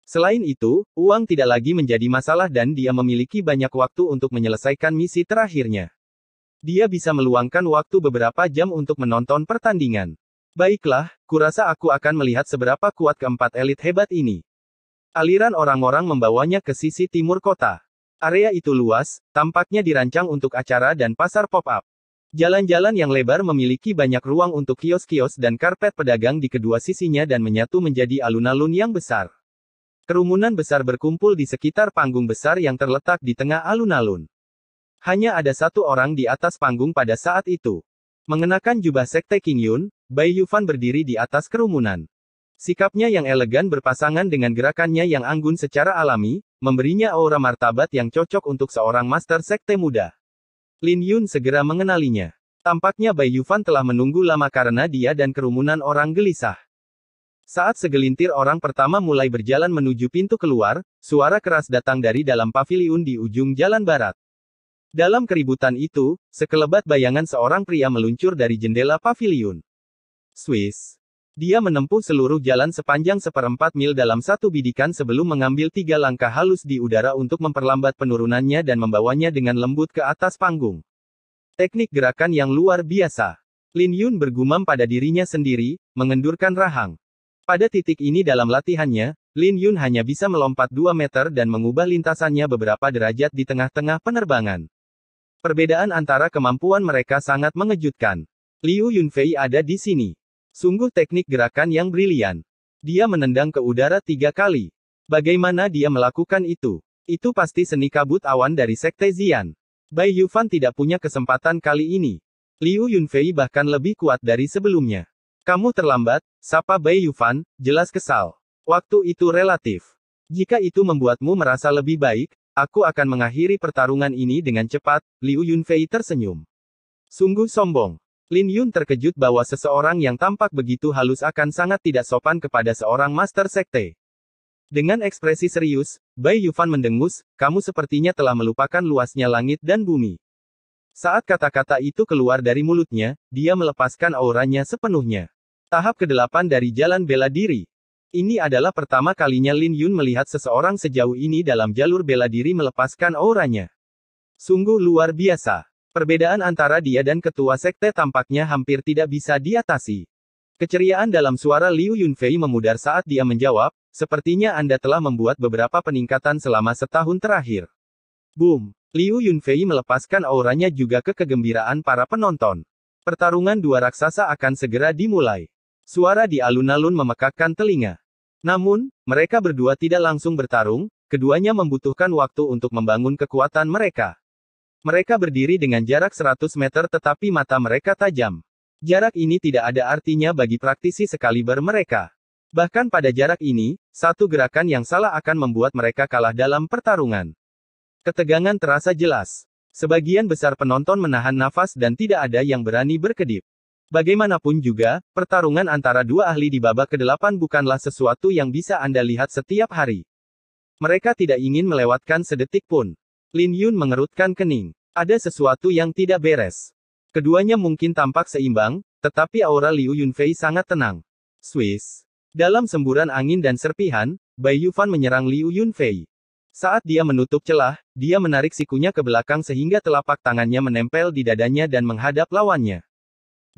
Selain itu, uang tidak lagi menjadi masalah dan dia memiliki banyak waktu untuk menyelesaikan misi terakhirnya. Dia bisa meluangkan waktu beberapa jam untuk menonton pertandingan. Baiklah, kurasa aku akan melihat seberapa kuat keempat elit hebat ini. Aliran orang-orang membawanya ke sisi timur kota. Area itu luas, tampaknya dirancang untuk acara dan pasar pop-up. Jalan-jalan yang lebar memiliki banyak ruang untuk kios-kios dan karpet pedagang di kedua sisinya dan menyatu menjadi alun-alun yang besar. Kerumunan besar berkumpul di sekitar panggung besar yang terletak di tengah alun-alun. Hanya ada satu orang di atas panggung pada saat itu. Mengenakan jubah Sekte King Yun, Bai Yufan berdiri di atas kerumunan. Sikapnya yang elegan berpasangan dengan gerakannya yang anggun secara alami, memberinya aura martabat yang cocok untuk seorang master sekte muda. Lin Yun segera mengenalinya. Tampaknya Bai Yufan telah menunggu lama karena dia dan kerumunan orang gelisah. Saat segelintir orang pertama mulai berjalan menuju pintu keluar, suara keras datang dari dalam paviliun di ujung jalan barat. Dalam keributan itu, sekelebat bayangan seorang pria meluncur dari jendela paviliun. Swiss. Dia menempuh seluruh jalan sepanjang 1/4 mil dalam satu bidikan sebelum mengambil 3 langkah halus di udara untuk memperlambat penurunannya dan membawanya dengan lembut ke atas panggung. Teknik gerakan yang luar biasa. Lin Yun bergumam pada dirinya sendiri, mengendurkan rahang. Pada titik ini dalam latihannya, Lin Yun hanya bisa melompat 2 meter dan mengubah lintasannya beberapa derajat di tengah-tengah penerbangan. Perbedaan antara kemampuan mereka sangat mengejutkan. Liu Yunfei ada di sini. Sungguh teknik gerakan yang brilian. Dia menendang ke udara 3 kali. Bagaimana dia melakukan itu? Itu pasti seni kabut awan dari Sekte Xian. Bai Yufan tidak punya kesempatan kali ini. Liu Yunfei bahkan lebih kuat dari sebelumnya. Kamu terlambat, sapa Bai Yufan, jelas kesal. Waktu itu relatif. Jika itu membuatmu merasa lebih baik, aku akan mengakhiri pertarungan ini dengan cepat, Liu Yunfei tersenyum. Sungguh sombong. Lin Yun terkejut bahwa seseorang yang tampak begitu halus akan sangat tidak sopan kepada seorang master sekte. Dengan ekspresi serius, Bai Yufan mendengus, kamu sepertinya telah melupakan luasnya langit dan bumi. Saat kata-kata itu keluar dari mulutnya, dia melepaskan auranya sepenuhnya. Tahap ke-8 dari jalan bela diri. Ini adalah pertama kalinya Lin Yun melihat seseorang sejauh ini dalam jalur bela diri melepaskan auranya. Sungguh luar biasa. Perbedaan antara dia dan ketua sekte tampaknya hampir tidak bisa diatasi. Keceriaan dalam suara Liu Yunfei memudar saat dia menjawab, sepertinya Anda telah membuat beberapa peningkatan selama setahun terakhir. Boom! Liu Yunfei melepaskan auranya juga ke kegembiraan para penonton. Pertarungan dua raksasa akan segera dimulai. Suara di alun-alun memekakkan telinga. Namun, mereka berdua tidak langsung bertarung, keduanya membutuhkan waktu untuk membangun kekuatan mereka. Mereka berdiri dengan jarak 100 meter tetapi mata mereka tajam. Jarak ini tidak ada artinya bagi praktisi sekaliber mereka. Bahkan pada jarak ini, satu gerakan yang salah akan membuat mereka kalah dalam pertarungan. Ketegangan terasa jelas. Sebagian besar penonton menahan nafas dan tidak ada yang berani berkedip. Bagaimanapun juga, pertarungan antara dua ahli di babak ke-8 bukanlah sesuatu yang bisa Anda lihat setiap hari. Mereka tidak ingin melewatkan sedetik pun. Lin Yun mengerutkan kening. Ada sesuatu yang tidak beres. Keduanya mungkin tampak seimbang, tetapi aura Liu Yunfei sangat tenang. Swiss. Dalam semburan angin dan serpihan, Bai Yufan menyerang Liu Yunfei. Saat dia menutup celah, dia menarik sikunya ke belakang sehingga telapak tangannya menempel di dadanya dan menghadap lawannya.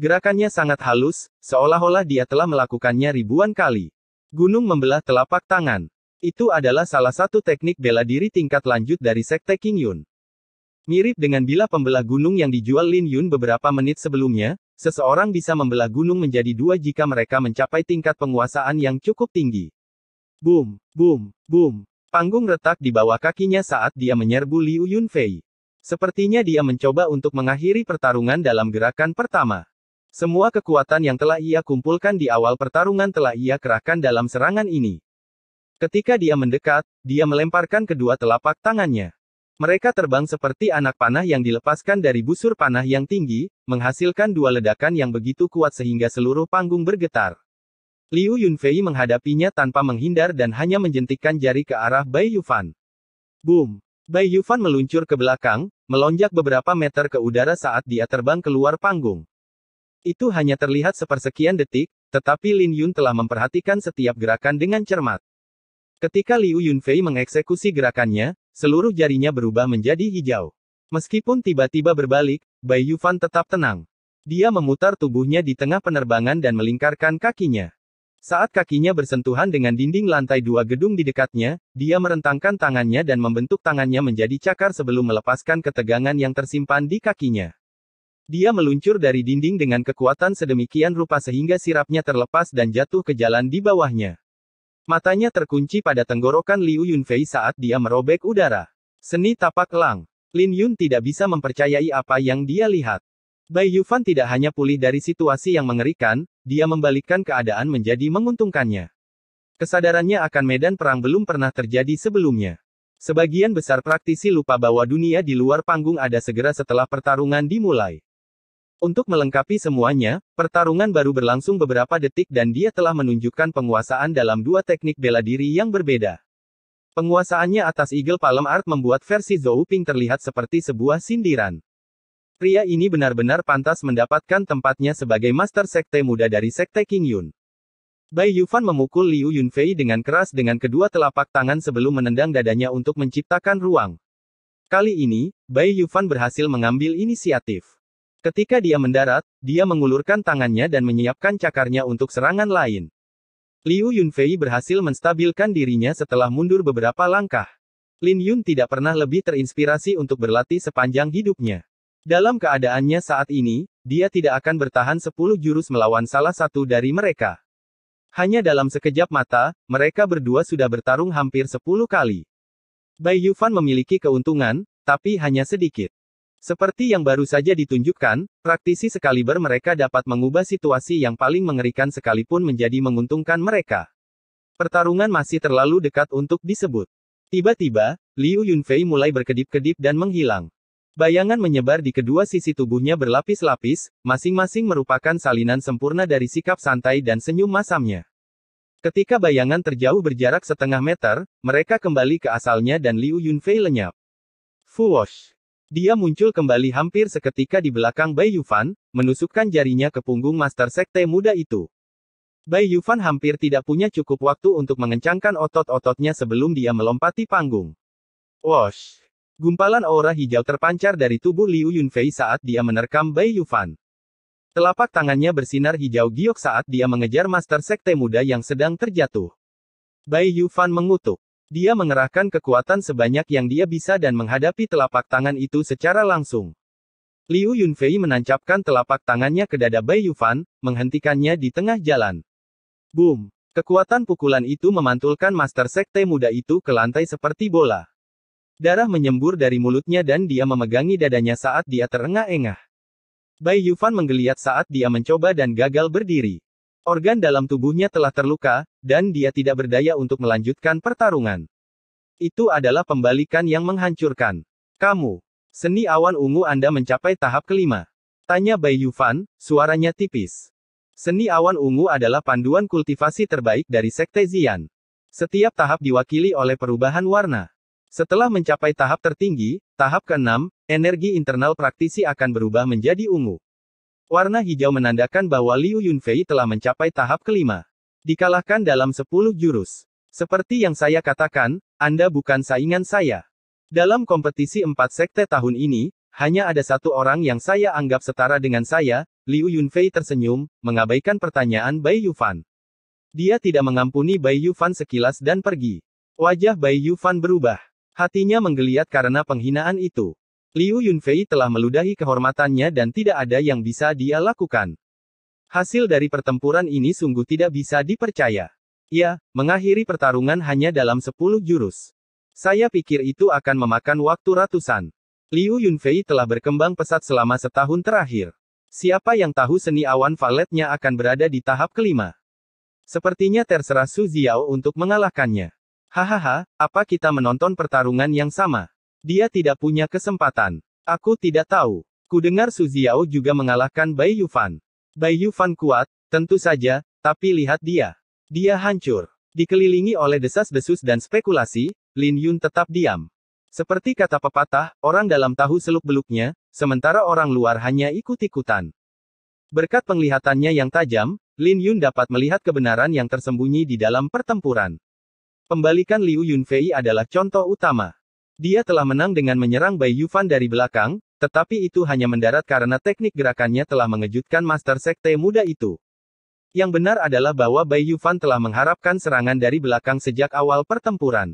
Gerakannya sangat halus, seolah-olah dia telah melakukannya ribuan kali. Gunung membelah telapak tangan. Itu adalah salah satu teknik bela diri tingkat lanjut dari Sekte King Yun. Mirip dengan bilah pembelah gunung yang dijual Lin Yun beberapa menit sebelumnya, seseorang bisa membelah gunung menjadi dua jika mereka mencapai tingkat penguasaan yang cukup tinggi. Boom, boom, boom. Panggung retak di bawah kakinya saat dia menyerbu Liu Yunfei. Sepertinya dia mencoba untuk mengakhiri pertarungan dalam gerakan pertama. Semua kekuatan yang telah ia kumpulkan di awal pertarungan telah ia kerahkan dalam serangan ini. Ketika dia mendekat, dia melemparkan kedua telapak tangannya. Mereka terbang seperti anak panah yang dilepaskan dari busur panah yang tinggi, menghasilkan dua ledakan yang begitu kuat sehingga seluruh panggung bergetar. Liu Yunfei menghadapinya tanpa menghindar dan hanya menjentikkan jari ke arah Bai Yufan. Boom! Bai Yufan meluncur ke belakang, melonjak beberapa meter ke udara saat dia terbang keluar panggung. Itu hanya terlihat sepersekian detik, tetapi Lin Yun telah memperhatikan setiap gerakan dengan cermat. Ketika Liu Yunfei mengeksekusi gerakannya, seluruh jarinya berubah menjadi hijau. Meskipun tiba-tiba berbalik, Bai Yufan tetap tenang. Dia memutar tubuhnya di tengah penerbangan dan melingkarkan kakinya. Saat kakinya bersentuhan dengan dinding lantai dua gedung di dekatnya, dia merentangkan tangannya dan membentuk tangannya menjadi cakar sebelum melepaskan ketegangan yang tersimpan di kakinya. Dia meluncur dari dinding dengan kekuatan sedemikian rupa sehingga sirapnya terlepas dan jatuh ke jalan di bawahnya. Matanya terkunci pada tenggorokan Liu Yunfei saat dia merobek udara. Seni tapak elang. Lin Yun tidak bisa mempercayai apa yang dia lihat. Bai Yufan tidak hanya pulih dari situasi yang mengerikan, dia membalikkan keadaan menjadi menguntungkannya. Kesadarannya akan medan perang belum pernah terjadi sebelumnya. Sebagian besar praktisi lupa bahwa dunia di luar panggung ada segera setelah pertarungan dimulai. Untuk melengkapi semuanya, pertarungan baru berlangsung beberapa detik dan dia telah menunjukkan penguasaan dalam dua teknik bela diri yang berbeda. Penguasaannya atas Eagle Palm Art membuat versi Zhou Ping terlihat seperti sebuah sindiran. Pria ini benar-benar pantas mendapatkan tempatnya sebagai Master Sekte Muda dari Sekte King Yun. Bai Yufan memukul Liu Yunfei dengan keras dengan kedua telapak tangan sebelum menendang dadanya untuk menciptakan ruang. Kali ini, Bai Yufan berhasil mengambil inisiatif. Ketika dia mendarat, dia mengulurkan tangannya dan menyiapkan cakarnya untuk serangan lain. Liu Yunfei berhasil menstabilkan dirinya setelah mundur beberapa langkah. Lin Yun tidak pernah lebih terinspirasi untuk berlatih sepanjang hidupnya. Dalam keadaannya saat ini, dia tidak akan bertahan 10 jurus melawan salah satu dari mereka. Hanya dalam sekejap mata, mereka berdua sudah bertarung hampir 10 kali. Bai Yufan memiliki keuntungan, tapi hanya sedikit. Seperti yang baru saja ditunjukkan, praktisi sekaliber mereka dapat mengubah situasi yang paling mengerikan sekalipun menjadi menguntungkan mereka. Pertarungan masih terlalu dekat untuk disebut. Tiba-tiba, Liu Yunfei mulai berkedip-kedip dan menghilang. Bayangan menyebar di kedua sisi tubuhnya berlapis-lapis, masing-masing merupakan salinan sempurna dari sikap santai dan senyum masamnya. Ketika bayangan terjauh berjarak setengah meter, mereka kembali ke asalnya dan Liu Yunfei lenyap. Fuwosh! Dia muncul kembali hampir seketika di belakang Bai Yufan, menusukkan jarinya ke punggung Master Sekte Muda itu. Bai Yufan hampir tidak punya cukup waktu untuk mengencangkan otot-ototnya sebelum dia melompati panggung. Wosh! Gumpalan aura hijau terpancar dari tubuh Liu Yunfei saat dia menerkam Bai Yufan. Telapak tangannya bersinar hijau giok saat dia mengejar Master Sekte Muda yang sedang terjatuh. Bai Yufan mengutuk. Dia mengerahkan kekuatan sebanyak yang dia bisa dan menghadapi telapak tangan itu secara langsung. Liu Yunfei menancapkan telapak tangannya ke dada Bai Yufan, menghentikannya di tengah jalan. Boom! Kekuatan pukulan itu memantulkan Master Sekte Muda itu ke lantai seperti bola. Darah menyembur dari mulutnya dan dia memegangi dadanya saat dia terengah-engah. Bai Yufan menggeliat saat dia mencoba dan gagal berdiri. Organ dalam tubuhnya telah terluka, dan dia tidak berdaya untuk melanjutkan pertarungan. Itu adalah pembalikan yang menghancurkan. Kamu, seni awan ungu Anda mencapai tahap kelima. Tanya Bai Yufan, suaranya tipis. Seni awan ungu adalah panduan kultivasi terbaik dari Sekte Xian. Setiap tahap diwakili oleh perubahan warna. Setelah mencapai tahap tertinggi, tahap ke-6, energi internal praktisi akan berubah menjadi ungu. Warna hijau menandakan bahwa Liu Yunfei telah mencapai tahap kelima. Dikalahkan dalam 10 jurus. Seperti yang saya katakan, Anda bukan saingan saya. Dalam kompetisi 4 sekte tahun ini, hanya ada satu orang yang saya anggap setara dengan saya. Liu Yunfei tersenyum, mengabaikan pertanyaan Bai Yufan. Dia tidak mengampuni Bai Yufan sekilas dan pergi. Wajah Bai Yufan berubah. Hatinya menggeliat karena penghinaan itu. Liu Yunfei telah meludahi kehormatannya dan tidak ada yang bisa dia lakukan. Hasil dari pertempuran ini sungguh tidak bisa dipercaya. Ya, mengakhiri pertarungan hanya dalam 10 jurus. Saya pikir itu akan memakan waktu ratusan. Liu Yunfei telah berkembang pesat selama setahun terakhir. Siapa yang tahu seni awan valetnya akan berada di tahap kelima. Sepertinya terserah Su Xiao untuk mengalahkannya. Hahaha, apa kita menonton pertarungan yang sama? Dia tidak punya kesempatan. Aku tidak tahu. Kudengar Su Xiao juga mengalahkan Bai Yufan. Bai Yufan kuat, tentu saja, tapi lihat dia. Dia hancur. Dikelilingi oleh desas-desus dan spekulasi, Lin Yun tetap diam. Seperti kata pepatah, orang dalam tahu seluk-beluknya, sementara orang luar hanya ikut-ikutan. Berkat penglihatannya yang tajam, Lin Yun dapat melihat kebenaran yang tersembunyi di dalam pertempuran. Pembalikan Liu Yunfei adalah contoh utama. Dia telah menang dengan menyerang Bai Yufan dari belakang, tetapi itu hanya mendarat karena teknik gerakannya telah mengejutkan Master Sekte Muda itu. Yang benar adalah bahwa Bai Yufan telah mengharapkan serangan dari belakang sejak awal pertempuran.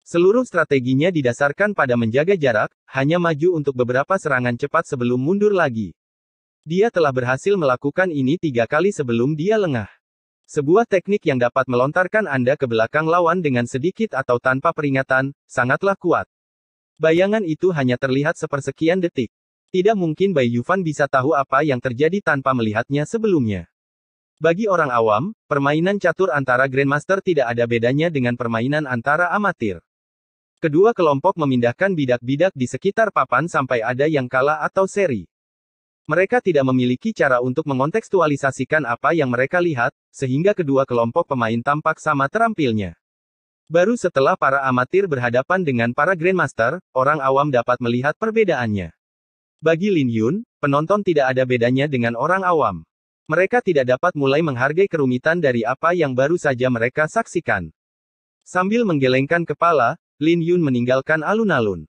Seluruh strateginya didasarkan pada menjaga jarak, hanya maju untuk beberapa serangan cepat sebelum mundur lagi. Dia telah berhasil melakukan ini 3 kali sebelum dia lengah. Sebuah teknik yang dapat melontarkan Anda ke belakang lawan dengan sedikit atau tanpa peringatan, sangatlah kuat. Bayangan itu hanya terlihat sepersekian detik. Tidak mungkin Bai Yufan bisa tahu apa yang terjadi tanpa melihatnya sebelumnya. Bagi orang awam, permainan catur antara Grandmaster tidak ada bedanya dengan permainan antara amatir. Kedua kelompok memindahkan bidak-bidak di sekitar papan sampai ada yang kalah atau seri. Mereka tidak memiliki cara untuk mengontekstualisasikan apa yang mereka lihat, sehingga kedua kelompok pemain tampak sama terampilnya. Baru setelah para amatir berhadapan dengan para Grandmaster, orang awam dapat melihat perbedaannya. Bagi Lin Yun, penonton tidak ada bedanya dengan orang awam. Mereka tidak dapat mulai menghargai kerumitan dari apa yang baru saja mereka saksikan. Sambil menggelengkan kepala, Lin Yun meninggalkan alun-alun.